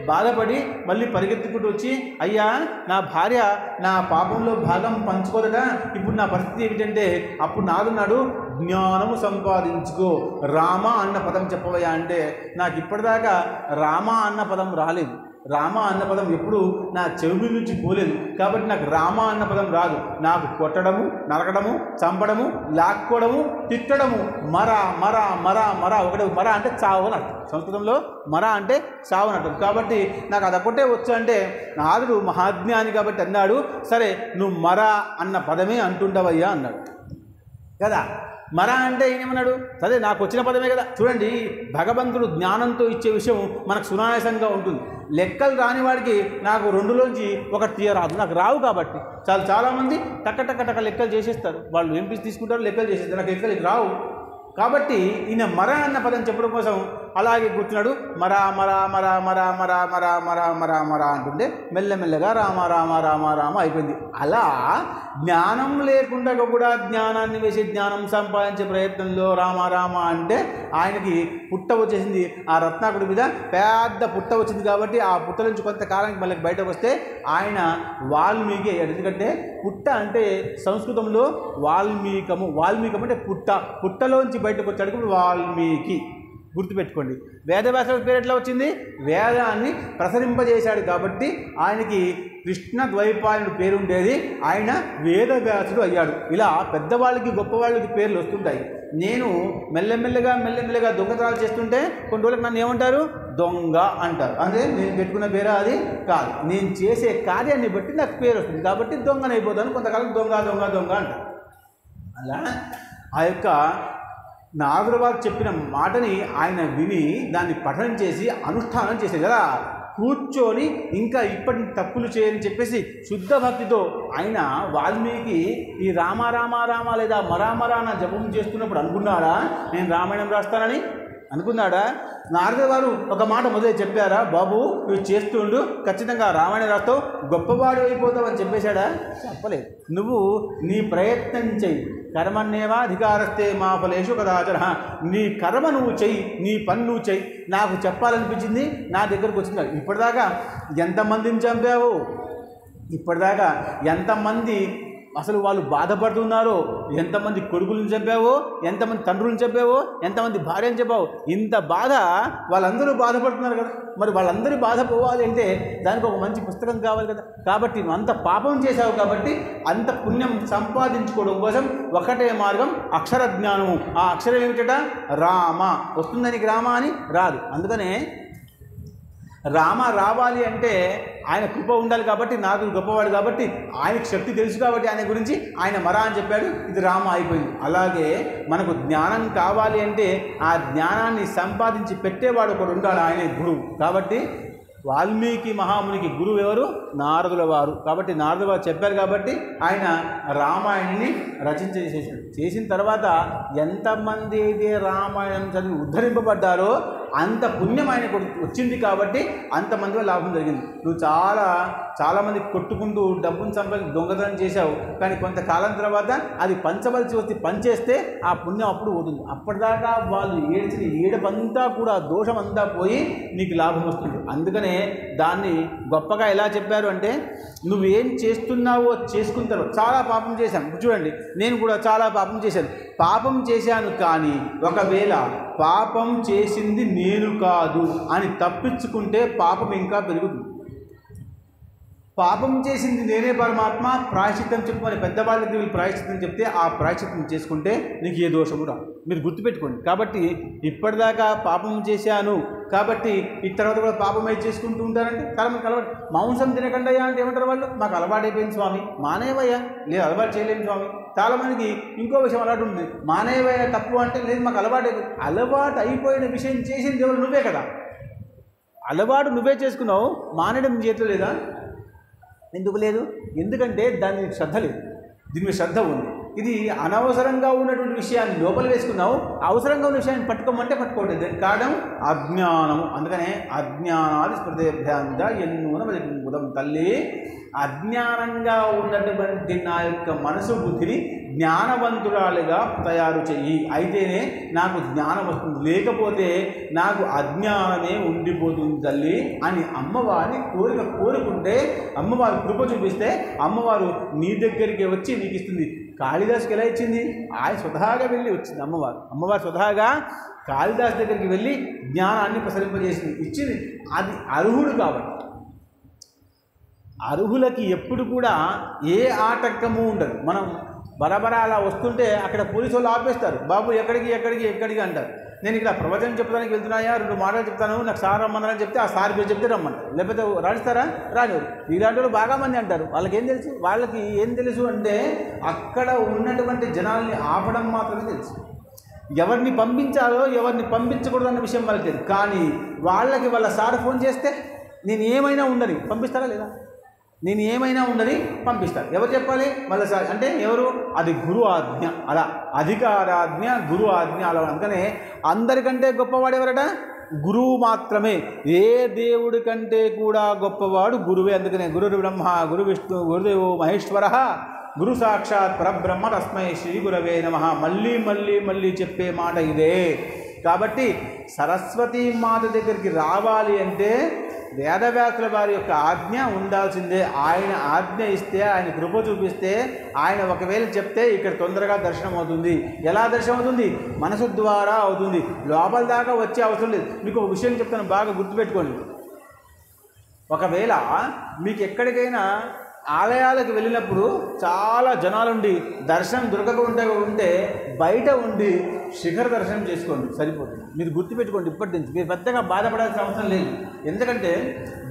బాధపడి మళ్ళీ పరిగెత్తుకుంటూ వచ్చి, అయ్యా నా భార్య నా పాపంలో భాగం పంచుకోదట, ఇప్పుడు నా పరిస్థితి ఏమిటంటే, అప్పుడు నాదున్నాడు, జ్ఞానము సంపాదించుకో, రామ అన్న పదం చెప్పవయ్యా అంటే, నాకు ఇప్పటిదాకా రామ అన్న పదం రాలేదు. రామ అన్న పదం ఎప్పుడు నా చెవి నుంచి పోలేదు. కాబట్టి నాకు రామ అన్న పదం రాదు. నాకు కొట్టడము, నరకడము, చంపడము, లాక్కోవడము, తిట్టడము, మర మర మర మర ఒకటి. మర అంటే చావు అని అర్థం. సంస్కృతంలో మర అంటే చావు అని అర్థం. కాబట్టి నాకు అదొకటే వచ్చు అంటే నారదుడు మహాజ్ఞాని కాబట్టి అన్నాడు, సరే నువ్వు మర అన్న పదమే అంటుండవయ్యా అన్నాడు కదా. మర అంటే ఏమన్నాడు, సరే నాకు వచ్చిన పదమే కదా. చూడండి, భగవంతుడు జ్ఞానంతో ఇచ్చే విషయం మనకు సునాయాసంగా ఉంటుంది. లెక్కలు రాని వాడికి నాకు 2లోంచి ఒకటి తీయరాదు, నాకు రావు. కాబట్టి చాలామంది టక్క లెక్కలు చేసేస్తారు. వాళ్ళు ఎంపీస్ తీసుకుంటారు, లెక్కలు చేసేస్తారు. నాకు లెక్కలు రావు. కాబట్టి ఈయన మర అన్న పదం చెప్పడం కోసం అలాగే కూర్చున్నాడు. మర మర మర మర మర మర మర మర మర అంటుంటే మెల్లమెల్లగా రామ రామ రామ రామ అయిపోయింది. అలా జ్ఞానం లేకుండా కూడా జ్ఞానాన్ని వేసి జ్ఞానం సంపాదించే ప్రయత్నంలో రామ రామ అంటే ఆయనకి పుట్ట వచ్చేసింది. ఆ రత్నాకుడి మీద పెద్ద పుట్ట వచ్చింది. కాబట్టి ఆ పుట్ట నుంచి కొంతకాలానికి మళ్ళీ బయటకు వస్తే ఆయన వాల్మీకి అయ్యాడు. ఎందుకంటే పుట్ట అంటే సంస్కృతంలో వాల్మీకము. వాల్మీకం అంటే పుట్ట. పుట్టలోంచి బయటకు వచ్చాడు ఇప్పుడు వాల్మీకి. గుర్తుపెట్టుకోండి. వేదవ్యాసుడి పేరు ఎట్లా వచ్చింది? వేదాన్ని ప్రసరింపజేశాడు కాబట్టి ఆయనకి కృష్ణ ద్వైపాయనుడు పేరు ఉండేది, ఆయన వేదవ్యాసుడు అయ్యాడు. ఇలా పెద్దవాళ్ళకి గొప్పవాళ్ళకి పేర్లు వస్తుంటాయి. నేను మెల్లమెల్లగా దొంగతనాలు చేస్తుంటే కొన్ని రోజులకు నన్ను ఏమంటారు? దొంగ అంటారు. అంటే నేను పెట్టుకున్న పేరు అది కాదు, నేను చేసే కార్యాన్ని బట్టి నాకు పేరు వస్తుంది. కాబట్టి దొంగనైపోతాను. కొంతకాలం దొంగ దొంగ దొంగ అంటారు. అలా ఆ యొక్క నారదుల వారు చెప్పిన మాటని ఆయన విని దాన్ని పఠనం చేసి అనుష్ఠానం చేసేది కదా. కూర్చొని ఇంకా ఇప్పటి తప్పులు చేయని చెప్పేసి శుద్ధ భక్తితో ఆయన వాల్మీకి ఈ రామ రామ రామ లేదా మరామర అన్న జపం చేస్తున్నప్పుడు అనుకున్నాడా నేను రామాయణం రాస్తానని? అనుకున్నాడా? నారదుల వారు ఒక మాట మొదలు చెప్పారా, బాబు నువ్వు చేస్తుండు ఖచ్చితంగా రామాయణం రాస్తావు, గొప్పవాడు అయిపోతావు అని చెప్పేశాడా? చెప్పలేదు. నువ్వు నీ ప్రయత్నం చెయ్యి. కర్మన్నేవా అధికారస్తే మా ఫలేషు కదాచర. నీ కర్మ నువ్వు చెయ్యి, నీ పని నువ్వు చెయ్యి. నాకు చెప్పాలనిపించింది, నా దగ్గరకు వచ్చింది. ఇప్పటిదాకా ఎంతమందిని చంపావు? ఇప్పటిదాకా ఎంతమంది అసలు వాళ్ళు బాధపడుతున్నారో, ఎంతమంది కొడుకులను చంపావో, ఎంతమంది తండ్రులను చంపావో, ఎంతమంది భార్యను చంపావో, ఇంత బాధ వాళ్ళందరూ బాధపడుతున్నారు కదా. మరి వాళ్ళందరూ బాధ పోవాలి అంటే దానికి ఒక మంచి పుస్తకం కావాలి కదా. కాబట్టి నువ్వు అంత పాపం చేశావు కాబట్టి అంత పుణ్యం సంపాదించుకోవడం కోసం ఒకటే మార్గం అక్షర జ్ఞానము. ఆ అక్షరం ఏమిటట? రామ. వస్తుందని రామ అని రాదు. అందుకనే రామ రావాలి అంటే ఆయన కృప ఉండాలి. కాబట్టి నాకు గొప్పవాడు కాబట్టి ఆయనకు శక్తి తెలుసు కాబట్టి ఆయన గురించి ఆయన మర అని చెప్పాడు. ఇది రామ అయిపోయింది. అలాగే మనకు జ్ఞానం కావాలి అంటే ఆ జ్ఞానాన్ని సంపాదించి పెట్టేవాడు ఒకడు ఉంటాడు, ఆయన గురువు. కాబట్టి వాల్మీకి మహామునికి గురువు ఎవరు? నారదుల వారు. కాబట్టి నారదుల వారు చెప్పారు కాబట్టి ఆయన రామాయణాన్ని రచించేసేసాడు. చేసిన తర్వాత ఎంతమంది అయితే రామాయణం చదివి ఉద్ధరింపబడ్డారో అంత పుణ్యం ఆయనకు వచ్చింది. కాబట్టి అంతమందిలో లాభం జరిగింది. నువ్వు చాలామంది కొట్టుకుంటూ డబ్బును సంపాదించి దొంగతనం చేశావు, కానీ కొంతకాలం తర్వాత అది పంచవలసి వచ్చి పనిచేస్తే ఆ పుణ్యం అప్పుడు పోతుంది. అప్పటిదాకా వాళ్ళు ఏడ్చిన ఏడుపంతా కూడా దోషం అంతా పోయి నీకు లాభం వస్తుంది. అందుకనే దాన్ని గొప్పగా ఎలా చెప్పారు అంటే నువ్వేం చేస్తున్నావో చేసుకున్న తర్వాత చాలా పాపం చేశాను. చూడండి, నేను కూడా చాలా పాపం చేశాను. పాపం చేశాను కానీ ఒకవేళ పాపం చేసింది నేను కాదు అని తప్పించుకుంటే పాపం ఇంకా పెరుగుతుంది. పాపం చేసింది నేనే పరమాత్మ, ప్రాయశ్చిత్తం చెప్పమని పెద్దవాళ్ళకి వీళ్ళు ప్రాయశ్చిత్తం చెప్తే ఆ ప్రాయశ్చిత్తం చేసుకుంటే నీకు ఏ దోషము రాదు. మీరు గుర్తుపెట్టుకోండి. కాబట్టి ఇప్పటిదాకా పాపం చేశాను కాబట్టి ఈ తర్వాత కూడా పాపమే చేసుకుంటూ ఉంటారంటే చాలామందికి అలవాటు. మాంసం తినకండయ్యా అంటే ఏమంటారు వాళ్ళు? మాకు అలవాటు అయిపోయింది స్వామి. మానేవయ్యా, లేదు అలవాటు చేయలేము స్వామి. చాలామందికి ఇంకో విషయం అలవాటు ఉంది. మానేవయ్యా తప్పు అంటే లేదు మాకు అలవాటు అయిపోయింది. అలవాటు అయిపోయిన విషయం చేసింది ఎవరు? నువ్వే కదా. అలవాటు నువ్వే చేసుకున్నావు, మానేయడం నీ చేతిలో లేదా? ఎందుకు లేదు? ఎందుకంటే దాని శ్రద్ధ లేదు, దీని మీద శ్రద్ధ ఉంది. ఇది అనవసరంగా ఉన్నటువంటి విషయాన్ని లోపల వేసుకున్నావు, అవసరంగా ఉన్న విషయాన్ని పట్టుకోమంటే పట్టుకోవట్లేదు. దానికి కారణం అజ్ఞానము. అందుకనే అజ్ఞానాది స్మృతిభ్యాంత ఎన్నూన ఉదం తల్లి. అజ్ఞానంగా ఉన్నటువంటి నా యొక్క మనసు బుద్ధిని జ్ఞానవంతురాలుగా తయారు చెయ్యి, అయితేనే నాకు జ్ఞానం వస్తుంది, లేకపోతే నాకు అజ్ఞానమే ఉండిపోతుంది తల్లి అని అమ్మవారిని కోరుకుంటే అమ్మవారు కృప చూపిస్తే అమ్మవారు నీ దగ్గరికి వచ్చి నీకు ఇస్తుంది. కాళిదాసుకి ఎలా ఇచ్చింది? ఆయన స్వతహాగా వెళ్ళి వచ్చింది అమ్మవారు స్వతహాగా కాళిదాసు దగ్గరికి వెళ్ళి జ్ఞానాన్ని ప్రసరింపజేసింది, ఇచ్చింది. అది అర్హుడు కాబట్టి. అర్హులకి ఎప్పుడు కూడా ఏ ఆటంకము ఉండదు. మనం బరాబరా అలా వస్తుంటే అక్కడ పోలీసు వాళ్ళు ఆపేస్తారు. బాబు ఎక్కడికి అంటారు. నేను ఇక్కడ ప్రవచనం చెప్పడానికి వెళ్తున్నాయా, 2 మాటలు చెప్తాను, నాకు సార్ రమ్మన్నారని చెప్తే ఆ సార్ పేరు చెప్తే రమ్మంటారు. లేకపోతే రాణిస్తారా, రానివారు. ఇలాంటి వాళ్ళు బాగా మంది అంటారు. వాళ్ళకి ఏం తెలుసు అంటే అక్కడ ఉన్నటువంటి జనాల్ని ఆపడం మాత్రమే తెలుసు. ఎవరిని పంపించాలో ఎవరిని పంపించకూడదు అన్న విషయం వాళ్ళకి తెలియదు. కానీ వాళ్ళకి వాళ్ళ సార్ ఫోన్ చేస్తే నేను ఏమైనా ఉండని పంపిస్తారా లేదా, నేను ఏమైనా ఉండని పంపిస్తాను. ఎవరు చెప్పాలి? వాళ్ళ సార్ అంటే ఎవరు? అది గురు ఆజ్ఞ. అలా అధికారాజ్ఞ, గురు ఆజ్ఞ. అలా అందుకనే అందరికంటే గొప్పవాడు ఎవరట? గురువు మాత్రమే. ఏ దేవుడి కంటే కూడా గొప్పవాడు గురువే. అందుకనే గురు బ్రహ్మ, గురు విష్ణు, గురుదేవో మహేశ్వర, గురు సాక్షాత్ పరబ్రహ్మ తస్మై శ్రీ గురవే నమః. మళ్ళీ చెప్పే మాట ఇదే. కాబట్టి సరస్వతీ మాత దగ్గరికి రావాలి అంటే వేదవ్యాసుల వారి యొక్క ఆజ్ఞ ఉండాల్సిందే. ఆయన ఆజ్ఞ ఇస్తే, ఆయన కృప చూపిస్తే, ఆయన ఒకవేళ చెప్తే ఇక్కడ తొందరగా దర్శనం అవుతుంది. ఎలా దర్శనం అవుతుంది? మనసు ద్వారా అవుతుంది. లోపల దాకా వచ్చే అవసరం లేదు. మీకు ఒక విషయం చెప్తాను, బాగా గుర్తుపెట్టుకోండి. ఒకవేళ మీకు ఎక్కడికైనా ఆలయాలకు వెళ్ళినప్పుడు చాలా జనాలుండి దర్శనం దొరకకుండా ఉంటే బయట ఉండి శిఖర దర్శనం చేసుకోండి, సరిపోతుంది. మీరు గుర్తుపెట్టుకోండి, ఇప్పటి నుంచి మీరు పెద్దగా బాధపడాల్సిన అవసరం లేదు. ఎందుకంటే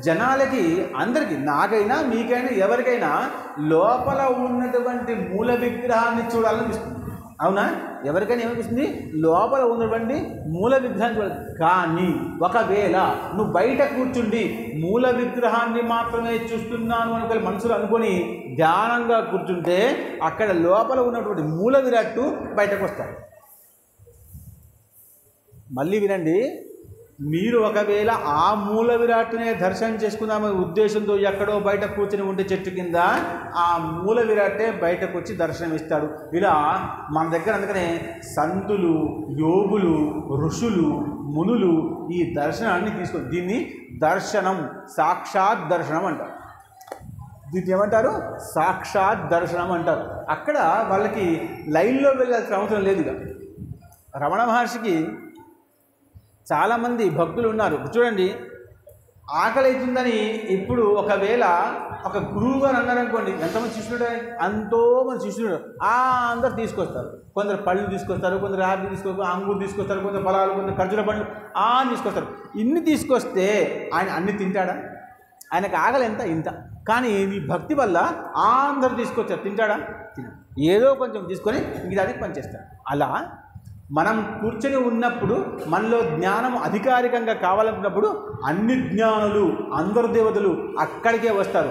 జనాలకి, అందరికీ, నాకైనా మీకైనా ఎవరికైనా లోపల ఉన్నటువంటి మూల విగ్రహాన్ని చూడాలనిపిస్తుంది. అవునా? ఎవరికైనా ఏమనిపిస్తుంది? లోపల ఉన్నటువంటి మూల విగ్రహాన్ని చూడాలి. కానీ ఒకవేళ నువ్వు బయట కూర్చుండి మూల విగ్రహాన్ని మాత్రమే చూస్తున్నాను అనుకో మనసులో అనుకొని ధ్యానంగా కూర్చుంటే అక్కడ లోపల ఉన్నటువంటి మూల విరాట్టు బయటకు వస్తాడు. మళ్ళీ వినండి, మీరు ఒకవేళ ఆ మూల విరాట్టునే దర్శనం చేసుకుందామనే ఉద్దేశంతో ఎక్కడో బయట కూర్చొని ఉంటే చెట్టు కింద, ఆ మూల విరాట్టే బయటకు వచ్చి దర్శనం ఇస్తాడు. ఇలా మన దగ్గర అందుకనే సంతులు, యోగులు, ఋషులు, మునులు ఈ దర్శనాన్ని తీసుకొని దీన్ని దర్శనం, సాక్షాత్ దర్శనం అంటారు. దీన్ని ఏమంటారు? సాక్షాత్ దర్శనం అంటారు. అక్కడ వాళ్ళకి లైన్లో వెళ్ళాల్సిన అవసరం లేదుగా. రమణ మహర్షికి చాలామంది భక్తులు ఉన్నారు. చూడండి, ఆకలి అవుతుందని ఇప్పుడు ఒకవేళ ఒక గురువు గారు అన్నారనుకోండి, ఎంతమంది శిష్యుడు? ఎంతోమంది శిష్యుడు. అందరు తీసుకొస్తారు. కొందరు పళ్ళు తీసుకొస్తారు, కొందరు యాపిల్ తీసుకొస్తారు, అంగూరు తీసుకొస్తారు, కొందరు ఫలాలు, కొందరు ఖర్జూర పండ్లు తీసుకొస్తారు. ఇన్ని తీసుకొస్తే ఆయన అన్ని తింటాడా? ఆయనకు ఆకలి ఎంత? ఇంత. కానీ మీ భక్తి వల్ల అందరూ తీసుకొచ్చారు, తింటాడా? ఏదో కొంచెం తీసుకొని మిగతాది పనిచేస్తాడు. అలా మనం కూర్చొని ఉన్నప్పుడు మనలో జ్ఞానం అధికారికంగా కావాలనుకున్నప్పుడు అన్ని జ్ఞానులు, అందరు దేవతలు అక్కడికే వస్తారు.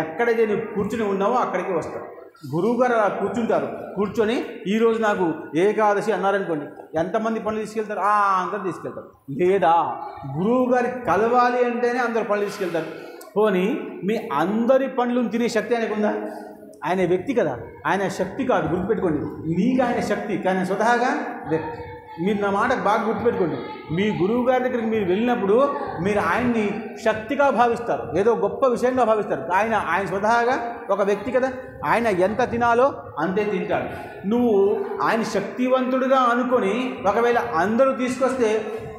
ఎక్కడైతే నువ్వు కూర్చొని ఉన్నావో అక్కడికే వస్తారు. గురువుగారు అలా కూర్చుంటారు. కూర్చొని ఈరోజు నాకు ఏకాదశి అన్నారనుకోండి, ఎంతమంది పనులు తీసుకెళ్తారు? అందరు తీసుకెళ్తారు. లేదా గురువు గారికి కలవాలి అంటేనే అందరు పనులు తీసుకెళ్తారు. పోనీ మీ అందరి పనులను తినే శక్తి ఆయనకు ఉందా? ఆయన వ్యక్తి కదా, ఆయన శక్తి కాదు. గుర్తుపెట్టుకోండి, మీకు ఆయన శక్తి, కానీ స్వతహాగా వ్యక్తి. మీరు నా మాట బాగా గుర్తుపెట్టుకోండి. మీ గురువు గారి దగ్గరికి మీరు వెళ్ళినప్పుడు మీరు ఆయన్ని శక్తిగా భావిస్తారు, ఏదో గొప్ప విషయంగా భావిస్తారు. ఆయన స్వతహాగా ఒక వ్యక్తి కదా. ఆయన ఎంత తినాలో అంతే తింటాడు. నువ్వు ఆయన శక్తివంతుడిగా అనుకొని ఒకవేళ అందరూ తీసుకొస్తే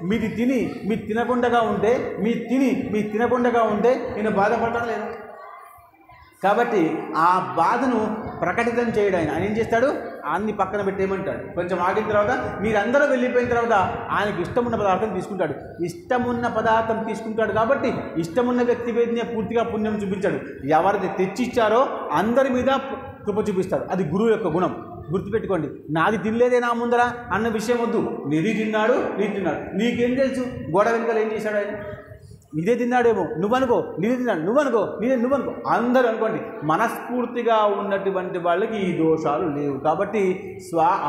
మీది తిని మీరు తినకుండా ఉంటే, మీరు తినకుండా ఉంటే నేను బాధపడటం లేదు. కాబట్టి ఆ బాధను ప్రకటితం చేయడం ఆయన ఏం చేస్తాడు? అన్ని పక్కన పెట్టేయమంటాడు. కొంచెం ఆగిన తర్వాత మీరందరూ వెళ్ళిపోయిన తర్వాత ఆయనకు ఇష్టమున్న పదార్థం తీసుకుంటాడు. ఇష్టమున్న పదార్థం తీసుకుంటాడు కాబట్టి ఇష్టమున్న వ్యక్తి మీదనే పూర్తిగా పుణ్యం చూపించాడు. ఎవరిది తెచ్చిచ్చారో అందరి మీద కృప చూపిస్తాడు. అది గురువు యొక్క గుణం. గుర్తుపెట్టుకోండి, నాది తినలేదే నా ముందర అన్న విషయం వద్దు. నీది తిన్నాడు, నీకేం తెలుసు గోడ వెనుకలు ఏం చేశాడు ఆయన? నీదే తిన్నాడేమో, నువ్వనుకో. నీదే తిన్నాడు, నువ్వనుకో. అందరూ అనుకోండి. మనస్ఫూర్తిగా ఉన్నటువంటి వాళ్ళకి ఈ దోషాలు లేవు. కాబట్టి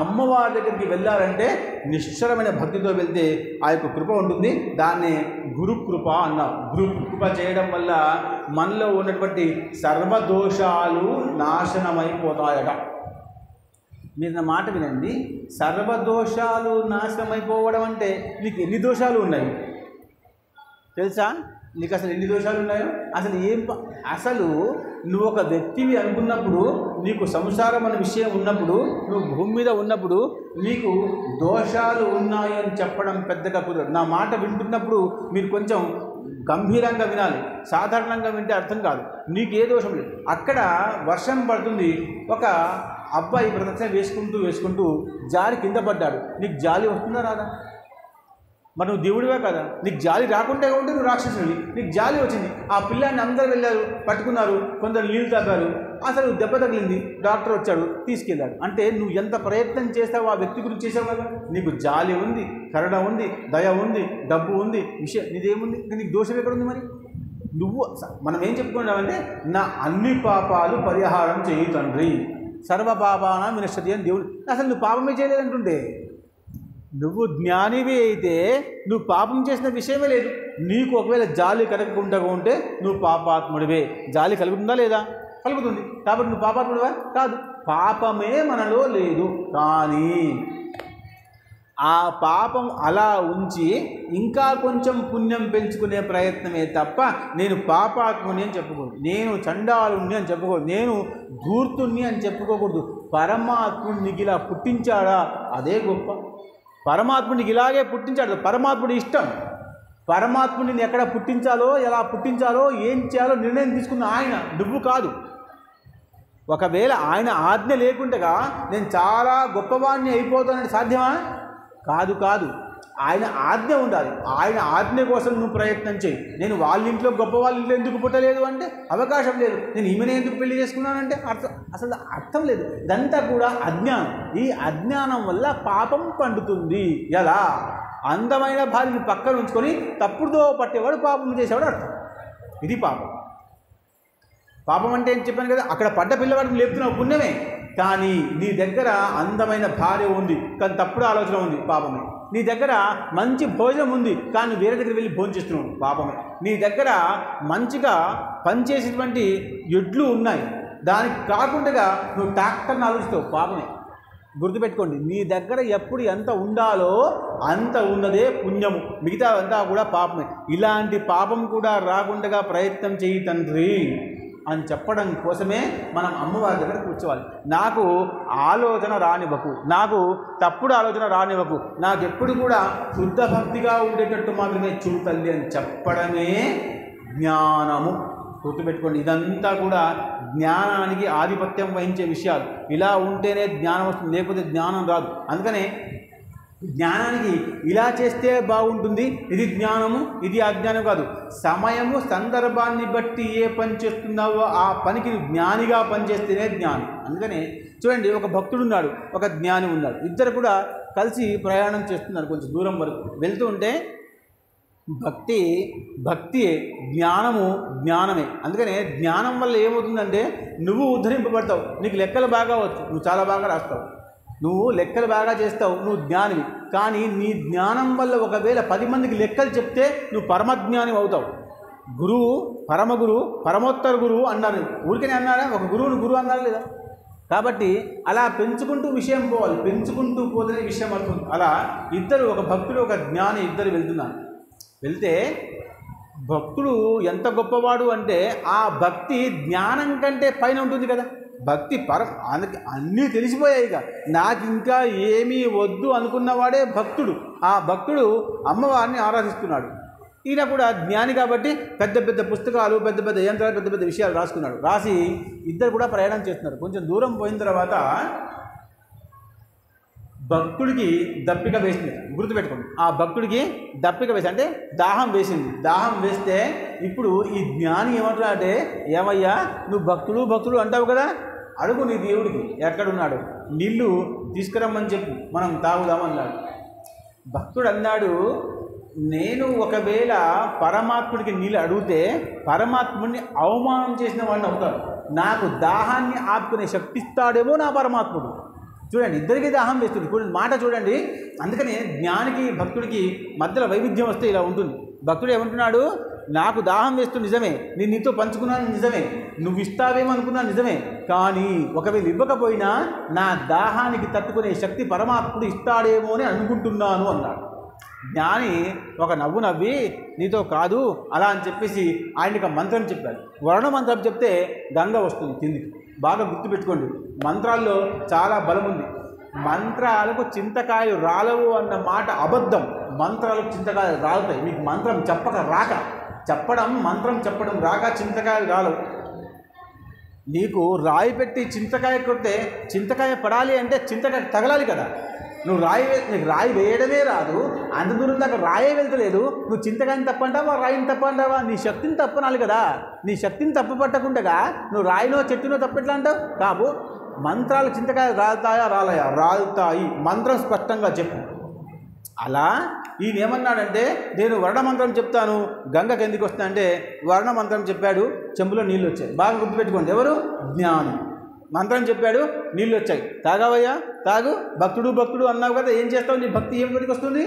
అమ్మవారి దగ్గరికి వెళ్ళాలంటే నిశ్చలమైన భక్తితో వెళ్తే ఆ యొక్క కృప ఉంటుంది. దాన్నే గురుకృప అన్నారు. గురుకృప చేయడం వల్ల మనలో ఉన్నటువంటి సర్వదోషాలు నాశనమైపోతాయట. మీరు నా మాట వినండి. సర్వదోషాలు నాశనమైపోవడం అంటే నీకు ఎన్ని దోషాలు ఉన్నాయి తెలుసా? నీకు అసలు ఎన్ని దోషాలు ఉన్నాయో అసలు నువ్వు ఒక వ్యక్తివి అనుకున్నప్పుడు, నీకు సంసారం అనే విషయం ఉన్నప్పుడు, నువ్వు భూమి మీద ఉన్నప్పుడు నీకు దోషాలు ఉన్నాయని చెప్పడం పెద్దగా కుదరదు. నా మాట వింటున్నప్పుడు మీరు కొంచెం గంభీరంగా వినాలి. సాధారణంగా వింటే అర్థం కాదు. నీకు ఏ దోషం లేదు. అక్కడ వర్షం పడుతుంది, ఒక అబ్బాయి ప్రదక్షిణ వేసుకుంటూ జారి కింద పడ్డాడు. నీకు జాలి వస్తుందా రాదా? మరి నువ్వు దేవుడివే కదా, నీకు జాలి రాకుంటే ఉంటే నువ్వు రాక్షసుడివి. నీకు జాలి వచ్చింది. ఆ పిల్లాన్ని అందరూ వెళ్ళారు, పట్టుకున్నారు, కొందరు నీళ్ళు తాగారు, అసలు దెబ్బ తగిలింది, డాక్టర్ వచ్చాడు, తీసుకెళ్ళాడు. అంటే నువ్వు ఎంత ప్రయత్నం చేస్తావు ఆ వ్యక్తి గురించి చేసావు కదా. నీకు జాలి ఉంది, కరుణ ఉంది, దయ ఉంది, డబ్బు ఉంది, విషయం నీదేముంది? నీకు దోషం ఎక్కడుంది? మరి నువ్వు మనం ఏం చెప్పుకున్నామంటే నా అన్ని పాపాలు పరిహారం చేయి తండ్రి, సర్వపాపాన వినశ్యతి అని దేవుడు. అసలు నువ్వు పాపమే చేయలేదంటుంటే, నువ్వు జ్ఞానివి అయితే నువ్వు పాపం చేసిన విషయమే లేదు. నీకు ఒకవేళ జాలి కలగకుండా ఉంటే నువ్వు పాపాత్ముడివే. జాలి కలుగుతుందా లేదా? కలుగుతుంది. కాబట్టి నువ్వు పాపాత్ముడివా? కాదు. పాపమే మనలో లేదు. కానీ ఆ పాపం అలా ఉంచి ఇంకా కొంచెం పుణ్యం పెంచుకునే ప్రయత్నమే తప్ప నేను పాపాత్ముని అని చెప్పుకోకూడదు, నేను చండాలుణ్ణి అని చెప్పుకోకూడదు, నేను ధూర్తుణ్ణి అని చెప్పుకోకూడదు. పరమాత్ముడికి ఇలా పుట్టించాడా, అదే గొప్ప. పరమాత్ముడికి ఇలాగే పుట్టించాడు. పరమాత్ముడి ఇష్టం. పరమాత్ముడిని ఎక్కడ పుట్టించాలో, ఎలా పుట్టించాలో, ఏం చేయాలో నిర్ణయం తీసుకున్న ఆయన, నువ్వు కాదు. ఒకవేళ ఆయన ఆజ్ఞ లేకుండగా నేను చాలా గొప్పవాడిని అయిపోతానని సాధ్యమా? కాదు. ఆయన ఆజ్ఞ ఉండాలి. ఆయన ఆజ్ఞ కోసం నువ్వు ప్రయత్నం చేయి. నేను వాళ్ళ ఇంట్లో గొప్ప వాళ్ళ ఇంట్లో ఎందుకు పుట్టలేదు అంటే అవకాశం లేదు. నేను ఈమెనే ఎందుకు పెళ్లి చేసుకున్నానంటే అసలు అర్థం లేదు. ఇదంతా కూడా అజ్ఞానం. ఈ అజ్ఞానం వల్ల పాపం పండుతుంది. ఎలా? అందమైన భార్యని పక్కన ఉంచుకొని తప్పుడుదో పట్టేవాడు పాపం చేసేవాడు అర్థం. ఇది పాపం. పాపం అంటే ఏం చెప్పాను కదా, అక్కడ పడ్డ పిల్లవాడిని లేపుతున్నావు, పుణ్యమే. కానీ నీ దగ్గర అందమైన భార్య ఉంది కానీ తప్పుడు ఆలోచన ఉంది, పాపమే. నీ దగ్గర మంచి భోజనం ఉంది కానీ వేరే దగ్గర వెళ్ళి భోజనం చేస్తున్నావు, పాపమే. నీ దగ్గర మంచిగా పనిచేసేటువంటి ఎడ్లు ఉన్నాయి, దానికి కాకుండా నువ్వు ట్రాక్టర్ని ఆలోచిస్తావు, పాపమే. గుర్తుపెట్టుకోండి, నీ దగ్గర ఎప్పుడు ఎంత ఉండాలో అంత ఉన్నదే పుణ్యము, మిగతా అంతా కూడా పాపమే. ఇలాంటి పాపం కూడా రాకుండా ప్రయత్నం చేయి తండ్రి అని చెప్పడం కోసమే మనం అమ్మవారి దగ్గర కూర్చోవాలి. నాకు ఆలోచన రానివ్వకు, నాకు తప్పుడు ఆలోచన రానివ్వకు, నాకు ఎప్పుడు కూడా శుద్ధ భక్తిగా ఉండేటట్టు మాత్రమే చూడు తల్లి అని చెప్పడమే జ్ఞానము. గుర్తుపెట్టుకోండి, ఇదంతా కూడా జ్ఞానానికి ఆధిపత్యం వహించే విషయాలు. ఇలా ఉంటేనే జ్ఞానం వస్తుంది, లేకపోతే జ్ఞానం రాదు. అందుకనే జ్ఞానానికి ఇలా చేస్తే బాగుంటుంది, ఇది జ్ఞానము, ఇది అజ్ఞానం కాదు. సమయము సందర్భాన్ని బట్టి ఏ పని చేస్తున్నావో ఆ పనికి జ్ఞానిగా పనిచేస్తేనే జ్ఞానం. అందుకనే చూడండి, ఒక భక్తుడు ఉన్నాడు, ఒక జ్ఞాని ఉన్నాడు, ఇద్దరు కూడా కలిసి ప్రయాణం చేస్తున్నారు. కొంచెం దూరం వరకు వెళ్తూ ఉంటే భక్తియే, జ్ఞానము జ్ఞానమే. అందుకనే జ్ఞానం వల్ల ఏమవుతుందంటే నువ్వు ఉద్ధరింపబడతావు. నీకు లెక్కలు బాగా వచ్చు, నువ్వు చాలా బాగా రాస్తావు, నువ్వు లెక్కలు బాగా చేస్తావు, నువ్వు జ్ఞానివి. కానీ నీ జ్ఞానం వల్ల ఒకవేళ 10 మందికి లెక్కలు చెప్తే నువ్వు పరమజ్ఞాని అవుతావు. గురువు, పరమగురువు, పరమోత్తర గురువు అన్నారు. ఊరికనే అన్నారా? ఒక గురువుని గురువు అన్నారు లేదా? కాబట్టి అలా పెంచుకుంటూ విషయం పోవాలి, పెంచుకుంటూ పోతేనే విషయం అవుతుంది. అలా ఇద్దరు, ఒక భక్తుడు ఒక జ్ఞాని, ఇద్దరు వెళ్తున్నారు. వెళ్తే భక్తుడు ఎంత గొప్పవాడు అంటే ఆ భక్తి జ్ఞానం కంటే పైన ఉంటుంది కదా. భక్తి అన్నీ తెలిసిపోయాయి. ఇక నాకు ఇంకా ఏమీ వద్దు అనుకున్నవాడే భక్తుడు. ఆ భక్తుడు అమ్మవారిని ఆరాధిస్తున్నాడు. ఈయన కూడా జ్ఞాని కాబట్టి పెద్ద పెద్ద పుస్తకాలు, పెద్ద పెద్ద యంత్రాలు, పెద్ద పెద్ద విషయాలు రాసుకున్నాడు. రాసి ఇద్దరు కూడా ప్రయాణం చేస్తున్నారు. కొంచెం దూరం పోయిన తర్వాత భక్తుడికి దప్పిక వేసింది. గుర్తుపెట్టుకోండి, ఆ భక్తుడికి దప్పిక వేసి అంటే దాహం వేసింది. దాహం వేస్తే ఇప్పుడు ఈ జ్ఞాని ఏమంటున్నాడంటే, ఏమయ్యా నువ్వు భక్తుడు అంటావు కదా, అడుగు నీ దేవుడికి ఎక్కడున్నాడు, నీళ్ళు తీసుకురమ్మని చెప్పు, మనం తాగుదామన్నాడు. భక్తుడు అన్నాడు, నేను ఒకవేళ పరమాత్ముడికి నీళ్ళు అడిగితే పరమాత్ముడిని అవమానం చేసిన వాడిని అవుతాడు. నాకు దాహాన్ని ఆపుకునే శక్తి ఇస్తాడేమో నా పరమాత్ముడు. చూడండి, ఇద్దరికి దాహం వేస్తుంది. మాట చూడండి. అందుకనే జ్ఞానికి భక్తుడికి మధ్యలో వైవిధ్యం వస్తే ఇలా ఉంటుంది. భక్తుడు ఏమంటున్నాడు, నాకు దాహం వేస్తుంది నిజమే, నేను నీతో పంచుకున్నాను నిజమే, నువ్వు ఇస్తావేమో అనుకున్నాను నిజమే, కానీ ఒకవేళ ఇవ్వకపోయినా నా దాహానికి తట్టుకునే శక్తి పరమాత్ముడు ఇస్తాడేమో అని అనుకుంటున్నాను అన్నాడు. జ్ఞాని ఒక నవ్వు నవ్వి, నీతో కాదు అలా అని చెప్పేసి ఆయనకి మంత్రం చెప్పాడు. వర్ణ మంత్రం చెప్తే గంగ వస్తుంది కిందికి. బాగా గుర్తుపెట్టుకోండి, మంత్రాల్లో చాలా బలం ఉంది. మంత్రాలకు చింతకాయలు రాలవు అన్న మాట అబద్ధం. మంత్రాలకు చింతకాయలు రాలుతాయి. మీకు మంత్రం చెప్పక రాక చెప్పడం, మంత్రం చెప్పడం రాగా చింతకాయలు కాదు. నీకు రాయి పెట్టి చింతకాయ కొడితే చింతకాయ పడాలి అంటే చింతకాయ తగలాలి కదా. నువ్వు నీకు రాయి వేయడమే రాదు, అంత దూరం దాకా రాయే వెళ్తలేదు, నువ్వు చింతకాయని తప్పంటావా రాయిని తప్పంటావా? నీ శక్తిని తప్పనాలి కదా. నీ శక్తిని తప్పు పట్టకుండా నువ్వు రాయినో చెట్టునో తప్పెట్లా అంటావు? కాబు మంత్రాలు చింతకాయ రాలుతాయా రాలయా? రాలుతాయి. మంత్రం స్పష్టంగా చెప్పు. అలా ఈయన ఏమన్నాడంటే, నేను వర్ణమంత్రం చెప్తాను, గంగకి ఎందుకు వస్తా అంటే వర్ణమంత్రం చెప్పాడు, చెంబులో నీళ్ళు వచ్చాయి. బాగా గుర్తుపెట్టుకోండి, ఎవరు? జ్ఞాని. మంత్రం చెప్పాడు, నీళ్ళు వచ్చాయి. తాగావయ్యా, తాగు. భక్తుడు భక్తుడు అన్నావు కదా, ఏం చేస్తావు? నీ భక్తి ఏం పనికి వస్తుంది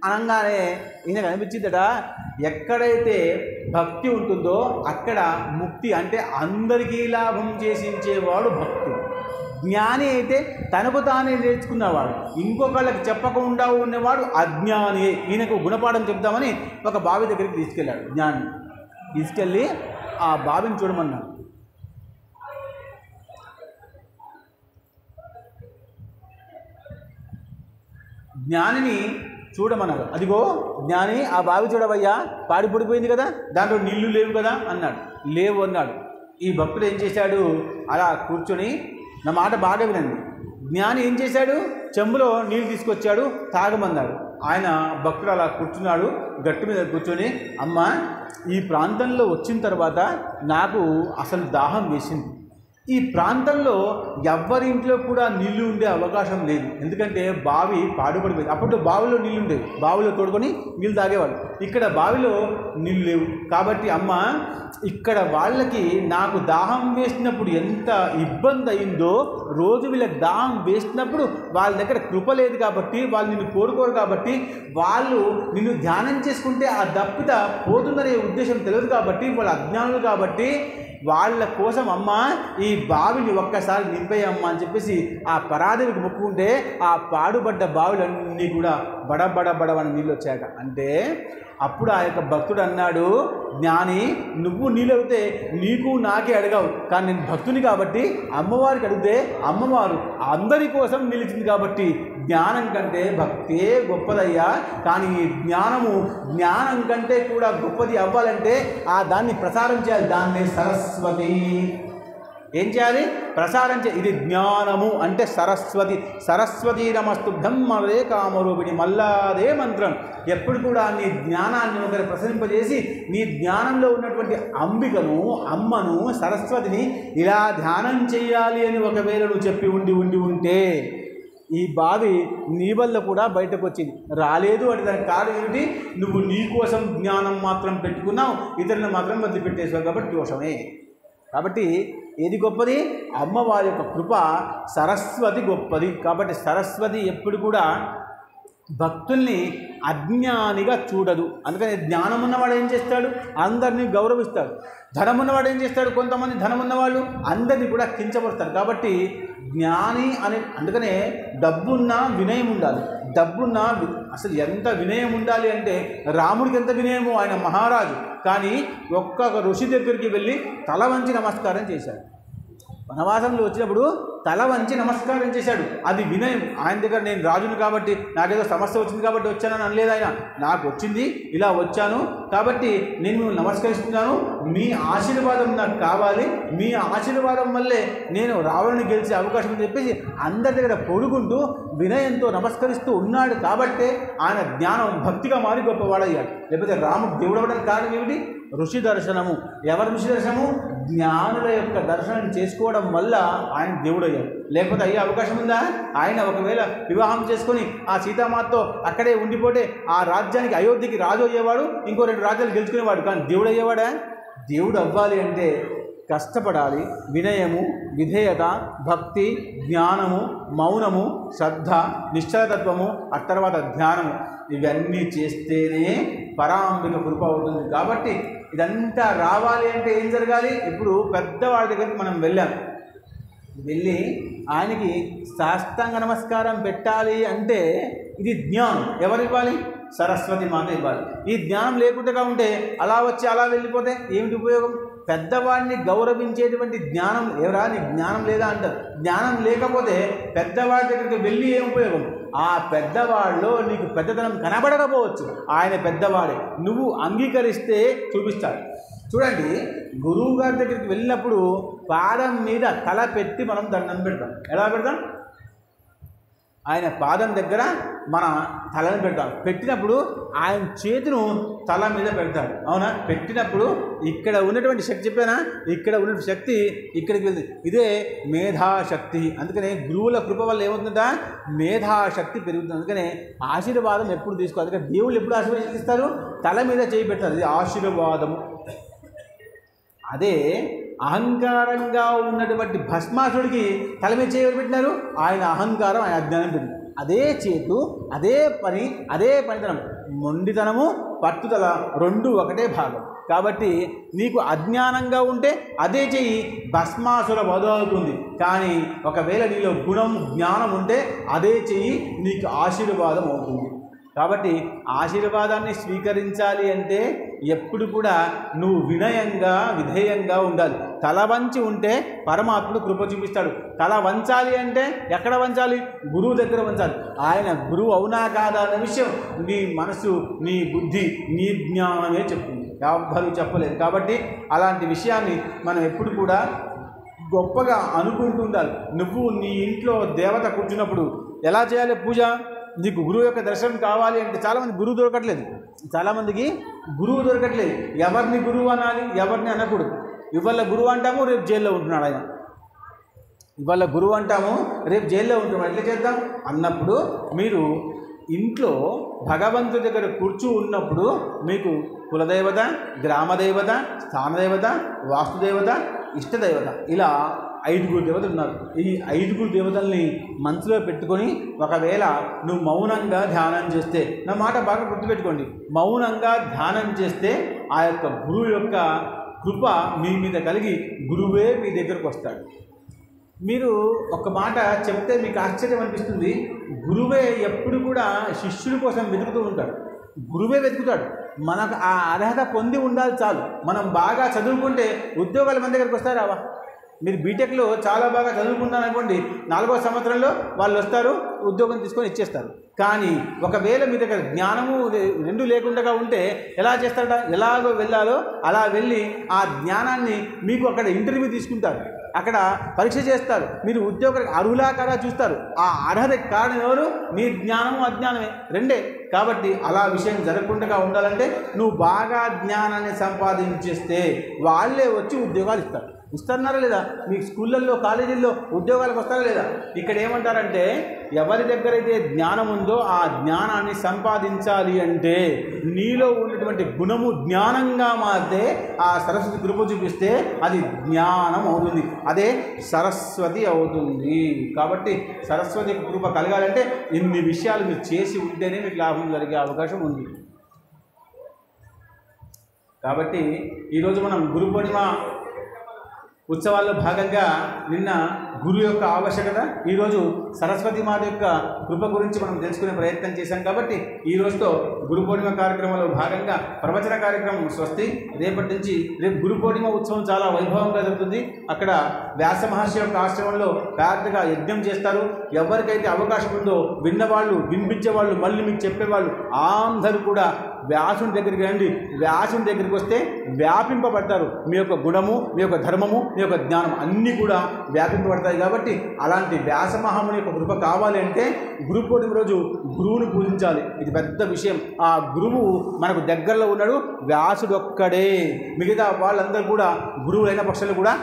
అనగానే ఈయనకు అనిపించిందట, ఎక్కడైతే భక్తి ఉంటుందో అక్కడ ముక్తి, అంటే అందరికీ లాభం చేసించేవాడు భక్తుడు. జ్ఞాని అయితే తనకు తానే నేర్చుకున్నవాడు, ఇంకొకళ్ళకి చెప్పకుండా ఉన్నవాడు అజ్ఞాని. ఈయనకు గుణపాఠం చెప్దామని ఒక బావి దగ్గరికి తీసుకెళ్ళాడు. జ్ఞాని తీసుకెళ్ళి ఆ బావిని చూడమన్నాడు. జ్ఞానిని చూడమన్నాడు. అదిగో జ్ఞాని, ఆ బావి చూడవయ్యా, పాడి పడిపోయింది కదా, దాంట్లో నీళ్లు లేవు కదా అన్నాడు. లేవు అన్నాడు. ఈ భక్తుడు ఏం చేశాడు, అలా కూర్చొని, నా మాట బాగా వినండి, జ్ఞాని ఏం చేశాడు, చెంబులో నీళ్ళు తీసుకొచ్చాడు, తాగమన్నాడు. ఆయన భక్తుడు అలా కూర్చున్నాడు, గట్టు మీద కూర్చొని, అమ్మ ఈ ప్రాంతంలో వచ్చిన తర్వాత నాకు అసలు దాహం వేసింది. ఈ ప్రాంతంలో ఎవ్వరి ఇంట్లో కూడా నీళ్లు ఉండే అవకాశం లేదు, ఎందుకంటే బావి పాడుపడిపోయింది. అప్పట్లో బావిలో నీళ్ళు ఉండేవి, బావిలో తోడుకొని నీళ్ళు తాగేవాళ్ళు. ఇక్కడ బావిలో నీళ్ళు లేవు. కాబట్టి అమ్మ, ఇక్కడ వాళ్ళకి నాకు దాహం వేసినప్పుడు ఎంత ఇబ్బంది అయిందో, రోజు వీళ్ళకి దాహం వేసినప్పుడు వాళ్ళ దగ్గర కృప లేదు కాబట్టి, వాళ్ళు నిన్ను కోరుకోరు కాబట్టి, వాళ్ళు నిన్ను ధ్యానం చేసుకుంటే ఆ దప్పిత పోతుందనే ఉద్దేశం తెలియదు కాబట్టి, వాళ్ళు అజ్ఞానులు కాబట్టి, వాళ్ళ కోసం అమ్మ ఈ బావిని ఒక్కసారి నింపేయమ్మ అని చెప్పేసి ఆ పరాదేవికి మొక్కుకుంటే ఆ పాడుబడ్డ బావిలన్నీ కూడా బడబడబడవని నీళ్ళు వచ్చాక. అంటే అప్పుడు ఆ యొక్క భక్తుడు అన్నాడు, జ్ఞాని నువ్వు నీళ్ళు అడిగితే నీకు నాకే అడగావు, కానీ నేను భక్తుని కాబట్టి అమ్మవారికి అడిగితే అమ్మవారు అందరి కోసం నిలిచింది కాబట్టి జ్ఞానం కంటే భక్తే గొప్పదయ్యా. కానీ ఈ జ్ఞానం కంటే కూడా గొప్పది అవ్వాలంటే దాన్ని ప్రసారం చేయాలి. దాన్ని సరస్వతి ఏం చేయాలి? ప్రసారం చేయాలి. ఇది జ్ఞానము అంటే సరస్వతి. సరస్వతి నమస్తుభ్యం మరే కామరూపిణి. మల్లాదే మంత్రం. ఎప్పుడు కూడా నీ జ్ఞానాన్ని ఒకరు ప్రసరింపజేసి నీ జ్ఞానంలో ఉన్నటువంటి అంబికను, అమ్మను, సరస్వతిని ఇలా ధ్యానం చేయాలి అని ఒకవేళ నువ్వు చెప్పి ఉంటే ఈ బావి నీ వల్ల కూడా బయటకు వచ్చింది. రాలేదు అంటే దానికి కారణం ఏమిటి? నువ్వు నీ కోసం జ్ఞానం మాత్రం పెట్టుకున్నావు, ఇతరులను మాత్రం వదిలిపెట్టేసావు కాబట్టి దోషమే. కాబట్టి ఏది గొప్పది? అమ్మవారి యొక్క కృప. సరస్వతి గొప్పది. కాబట్టి సరస్వతి ఎప్పుడు కూడా భక్తుల్ని అజ్ఞానిగా చూడదు. అందుకని జ్ఞానం ఉన్నవాడు ఏం చేస్తాడు? అందరినీ గౌరవిస్తాడు. ధనం ఉన్నవాడు ఏం చేస్తాడు? కొంతమంది ధనం ఉన్నవాళ్ళు అందరినీ కూడా కించపరుస్తారు. కాబట్టి జ్ఞాని అందుకనే డబ్బున్నా వినయం ఉండాలి. డబ్బున్నా అసలు ఎంత వినయం ఉండాలి అంటే రాముడికి ఎంత వినయమో, ఆయన మహారాజు. కానీ ఒక్కొక్క ఋషి దగ్గరికి వెళ్ళి తల వంచి నమస్కారం చేశాడు. వనవాసంలో వచ్చినప్పుడు తల వంచి నమస్కారం చేశాడు. అది వినయం. ఆయన దగ్గర నేను రాజును కాబట్టి నాకేదో సమస్య వచ్చింది కాబట్టి వచ్చానని అనలేదు ఆయన. నాకు వచ్చింది, ఇలా వచ్చాను కాబట్టి నేను నమస్కరిస్తున్నాను, మీ ఆశీర్వాదం నాకు కావాలి, మీ ఆశీర్వాదం వల్లే నేను రావణుని గెలిచే అవకాశం అని చెప్పేసి అందరి దగ్గర పొడుగుంటూ వినయంతో నమస్కరిస్తూ ఉన్నాడు. కాబట్టే ఆయన జ్ఞానం భక్తిగా మారి గొప్పవాడయ్యాడు. లేకపోతే రాముడు దేవుడు అవ్వడానికి కారణం ఏమిటి? ఋషి దర్శనము. ఎవరి ఋషి దర్శనము? జ్ఞానుల యొక్క దర్శనం చేసుకోవడం వల్ల ఆయన దేవుడయ్యాడు. లేకపోతే అయ్యే అవకాశం ఉందా? ఆయన ఒకవేళ వివాహం చేసుకొని ఆ సీతామాతతో అక్కడే ఉండిపోతే ఆ రాజ్యానికి, అయోధ్యకి రాజు అయ్యేవాడు, ఇంకో 2 రాజ్యాలు గెలుచుకునేవాడు. కానీ దేవుడు అయ్యేవాడా? దేవుడు అవ్వాలి అంటే కష్టపడాలి. వినయము, విధేయత, భక్తి, జ్ఞానము, మౌనము, శ్రద్ధ, నిశ్చలతత్వము, ఆ తర్వాత ధ్యానము, ఇవన్నీ చేస్తేనే పరాంబిక కృప అవుతుంది. కాబట్టి ఇదంతా రావాలి అంటే ఏం జరగాలి? ఇప్పుడు పెద్దవాడి దగ్గరికి మనం వెళ్ళి ఆయనకి సాష్టాంగ నమస్కారం పెట్టాలి అంటే ఇది జ్ఞానం ఎవరు ఇవ్వాలి? సరస్వతి మాత ఇవ్వాలి. ఈ జ్ఞానం లేకుండా ఉంటే అలా వచ్చి అలా వెళ్ళిపోతే ఏమిటి ఉపయోగం? పెద్దవాడిని గౌరవించేటువంటి జ్ఞానం ఎవరా? నీ జ్ఞానం లేదా అంటారు. జ్ఞానం లేకపోతే పెద్దవాడి దగ్గరికి వెళ్ళి ఏం ఉపయోగం? ఆ పెద్దవాళ్ళలో నీకు పెద్దతనం కనబడకపోవచ్చు, ఆయన పెద్దవాడే, నువ్వు అంగీకరిస్తే చూపిస్తాడు. చూడండి, గురువు గారి దగ్గరికి వెళ్ళినప్పుడు పాదం మీద తల పెట్టి మనం దండం పెడతాం. ఎలా పెడతాం? ఆయన పాదం దగ్గర మన తలను పెడతాం. పెట్టినప్పుడు ఆయన చేతును తల మీద పెడతాడు. అవునా? పెట్టినప్పుడు ఇక్కడ ఉన్నటువంటి శక్తి చెప్పానా, ఇక్కడ ఉన్నటువంటి శక్తి ఇక్కడికి వెళ్తుంది. ఇదే మేధాశక్తి. అందుకనే గురువుల కృప వల్ల ఏమవుతుందా, మేధాశక్తి పెరుగుతుంది. అందుకనే ఆశీర్వాదం ఎప్పుడు తీసుకోవాలి. అందుకని దేవుళ్ళు ఎప్పుడు ఆశీర్వదిస్తారు? తల మీద చేయి పెడతారు. ఇది ఆశీర్వాదము. అదే అహంకారంగా ఉన్నటువంటి భస్మాసుడికి తల మీద చేయి పెట్టినారు. ఆయన అహంకారం, ఆయన అజ్ఞానం పెట్టింది. అదే చేతు, అదే పని, అదే పనితనం. మొండితనము, పట్టుదల రెండు ఒకటే భాగం. కాబట్టి నీకు అజ్ఞానంగా ఉంటే అదే చెయ్యి భస్మాసుర వదవుతుంది. కానీ ఒకవేళ నీలో గుణం, జ్ఞానం ఉంటే అదే చెయ్యి నీకు ఆశీర్వాదం అవుతుంది. కాబట్టి ఆశీర్వాదాన్ని స్వీకరించాలి అంటే ఎప్పుడు కూడా నువ్వు వినయంగా, విధేయంగా ఉండాలి. తల వంచి ఉంటే పరమాత్ముడు కృప చూపిస్తాడు. తల వంచాలి అంటే ఎక్కడ వంచాలి? గురువు దగ్గర వంచాలి. ఆయన గురువు అవునా కాదా అనే విషయం నీ మనసు, నీ బుద్ధి, నీ జ్ఞానమే చెప్తుంది, ఎవ్వరూ చెప్పలేదు. కాబట్టి అలాంటి విషయాన్ని మనం ఎప్పుడు కూడా గొప్పగా అనుకుంటూ ఉండాలి. నువ్వు నీ ఇంట్లో దేవత కూర్చున్నప్పుడు ఎలా చేయాలి పూజ? నీకు గురువు యొక్క దర్శనం కావాలి అంటే చాలామంది గురువు దొరకట్లేదు. చాలామందికి గురువు దొరకట్లేదు. ఎవరిని గురువు అనాలి, ఎవరిని అనకూడదు. ఇవాళ గురువు అంటాము, రేపు జైల్లో ఉంటున్నాడు ఆయన. ఇవాళ గురువు అంటాము, రేపు జైల్లో ఉంటున్నాడు. ఎట్లా చేద్దాం అన్నప్పుడు మీరు ఇంట్లో భగవంతుడి దగ్గర ఉన్నప్పుడు మీకు కులదేవత, గ్రామదేవత, స్థానదేవత, వాస్తుదేవత, ఇష్టదేవత, ఇలా 5 దేవతలు ఉన్నారు. ఈ 5 దేవతల్ని మనసులో పెట్టుకొని ఒకవేళ నువ్వు మౌనంగా ధ్యానం చేస్తే, నా మాట బాగా గుర్తుపెట్టుకోండి, మౌనంగా ధ్యానం చేస్తే ఆ యొక్క గురువు యొక్క కృప మీ మీద కలిగి గురువే మీ దగ్గరకు వస్తాడు. మీరు ఒక మాట చెప్తే మీకు ఆశ్చర్యం అనిపిస్తుంది. గురువే ఎప్పుడు కూడా శిష్యుడి కోసం వెతుకుతూ ఉంటాడు. గురువే వెతుకుతాడు. మనకు ఆ అర్హత పొంది ఉండాలి చాలు. మనం బాగా చదువుకుంటే ఉద్యోగాల మన దగ్గరికి వస్తారావా? మీరు బీటెక్లో చాలా బాగా చదువుకున్నాను అనుకోండి, 4వ సంవత్సరంలో వాళ్ళు వస్తారు, ఉద్యోగం తీసుకొని ఇచ్చేస్తారు. కానీ ఒకవేళ మీ దగ్గర జ్ఞానము రెండు లేకుండా ఉంటే ఎలా చేస్తారట? ఎలాగో వెళ్ళాలో అలా వెళ్ళి ఆ జ్ఞానాన్ని మీకు అక్కడ ఇంటర్వ్యూ తీసుకుంటారు, అక్కడ పరీక్ష చేస్తారు, మీరు ఉద్యోగానికి అర్హులా కాదా చూస్తారు. ఆ అర్హత కారణం ఎవరు? మీ జ్ఞానము, అజ్ఞానమే రెండే. కాబట్టి అలా విషయం జరగకుండా ఉండాలంటే నువ్వు బాగా జ్ఞానాన్ని సంపాదించేస్తే వాళ్ళే వచ్చి ఉద్యోగాలు ఇస్తున్నారా లేదా? మీకు స్కూళ్ళల్లో, కాలేజీల్లో ఉద్యోగాలకు వస్తారా లేదా? ఇక్కడ ఏమంటారంటే ఎవరి దగ్గర అయితే జ్ఞానం ఉందో ఆ జ్ఞానాన్ని సంపాదించాలి అంటే నీలో ఉన్నటువంటి గుణము జ్ఞానంగా మారితే ఆ సరస్వతి కృప చూపిస్తే అది జ్ఞానం అవుతుంది, అదే సరస్వతి అవుతుంది. కాబట్టి సరస్వతి కృప కలగాలంటే ఇన్ని విషయాలు మీరు చేసి ఉంటేనే మీకు లాభం జరిగే అవకాశం ఉంది. కాబట్టి ఈరోజు మనం గురు పూర్ణిమ ఉత్సవాల్లో భాగంగా నిన్న గురువు యొక్క ఆవశ్యకత, ఈరోజు సరస్వతి మాత యొక్క కృప గురించి మనం తెలుసుకునే ప్రయత్నం చేశాం. కాబట్టి ఈ రోజుతో గురు పూర్ణిమ కార్యక్రమంలో భాగంగా ప్రవచన కార్యక్రమం స్వస్తి. రేపటి నుంచి రేపు గురు పూర్ణిమ ఉత్సవం చాలా వైభవంగా జరుగుతుంది. అక్కడ వ్యాస మహర్షి యొక్క ఆశ్రమంలో పెద్దగా యజ్ఞం చేస్తారు. ఎవరికైతే అవకాశం ఉందో విన్నవాళ్ళు, వినిపించేవాళ్ళు, మళ్ళీ మీకు చెప్పేవాళ్ళు అందరూ కూడా వ్యాసుని దగ్గరికి రండి. వ్యాసుని దగ్గరికి వస్తే వ్యాపింపబడతారు. మీ యొక్క గుణము, మీ యొక్క ధర్మము, మీ యొక్క జ్ఞానం అన్నీ కూడా వ్యాపింపబడతాయి. కాబట్టి అలాంటి వ్యాస మహాముని యొక్క కృప కావాలి అంటే గురు పూర్ణిమ రోజు గురువుని పూజించాలి. ఇది పెద్ద విషయం. ఆ గురువు మనకు దగ్గరలో ఉన్నాడు, వ్యాసుడు ఒక్కడే. మిగతా వాళ్ళందరూ కూడా గురువులైన పక్షులు కూడా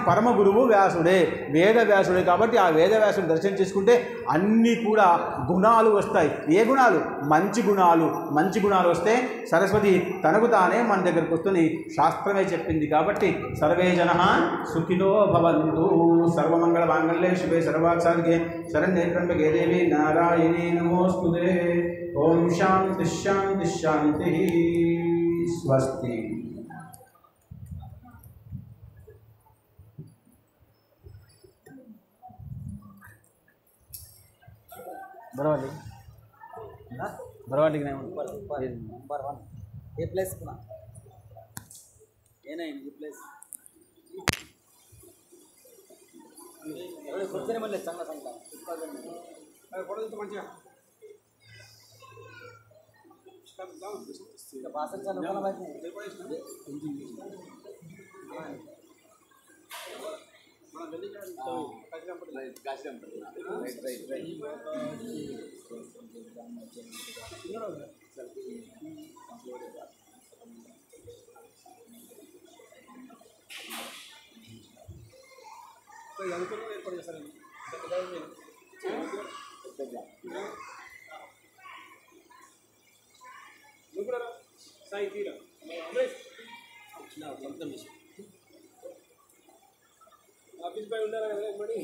పరమ గురువు వ్యాసుడే, వేద వ్యాసుడే. కాబట్టి ఆ వేద వ్యాసుని దర్శనం చేసుకుంటే అన్నీ కూడా గుణాలు వస్తాయి. ఏ గుణాలు? మంచి గుణాలు. మంచి గుణాలు వస్తే సరస్వతి తనకు తానే మన దగ్గరకు వస్తుంది, శాస్త్రమే చెప్పింది. కాబట్టి సర్వే జనః సుఖినో భవంతు. సర్వమంగళ మాంగళ్యే శివే సర్వార్థసాధికే శరణ్యే త్ర్యంబకే దేవి నారాయణీ నమోస్తుతే. ఓం శాంతి శాంతి శాంతి. స్వస్తి. बरवाली नंबर 1 ए प्लेस पुनः ಏನಾಯ್ತು ಈ ಪ್ಲೇಸ್ ಒಳ್ಳೆ ಕೊಡ್ತೇನೆ ಮళ్ళీ ಸಂಘ ఫోటో తీస్తే మంచిగా ఏర్పాటు చేస్తారండి నువ్వు కూడా సాయి తీరా ఆఫీస్ పై ఉండాలి కదా మరి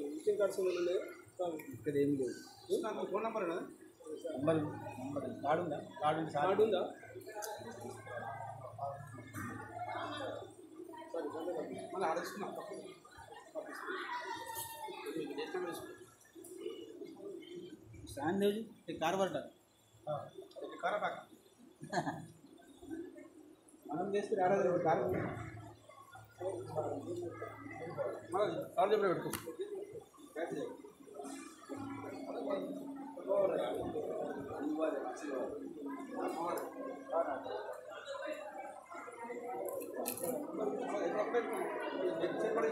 విజిటింగ్ కార్డ్స్ ఉన్నాయి ఇక్కడ ఏం లేదు. ఫోన్ నెంబర్ కార్డు ఉందా? కార్డు ఉందా మళ్ళీ ఆడేసుకున్నాం శాండేజ్ కార్ పడ్డా కారా ప్యాక్ మనం చేస్తే ఆడదు కారు కార్ చెప్పిన పెట్టుకో చెప్పండి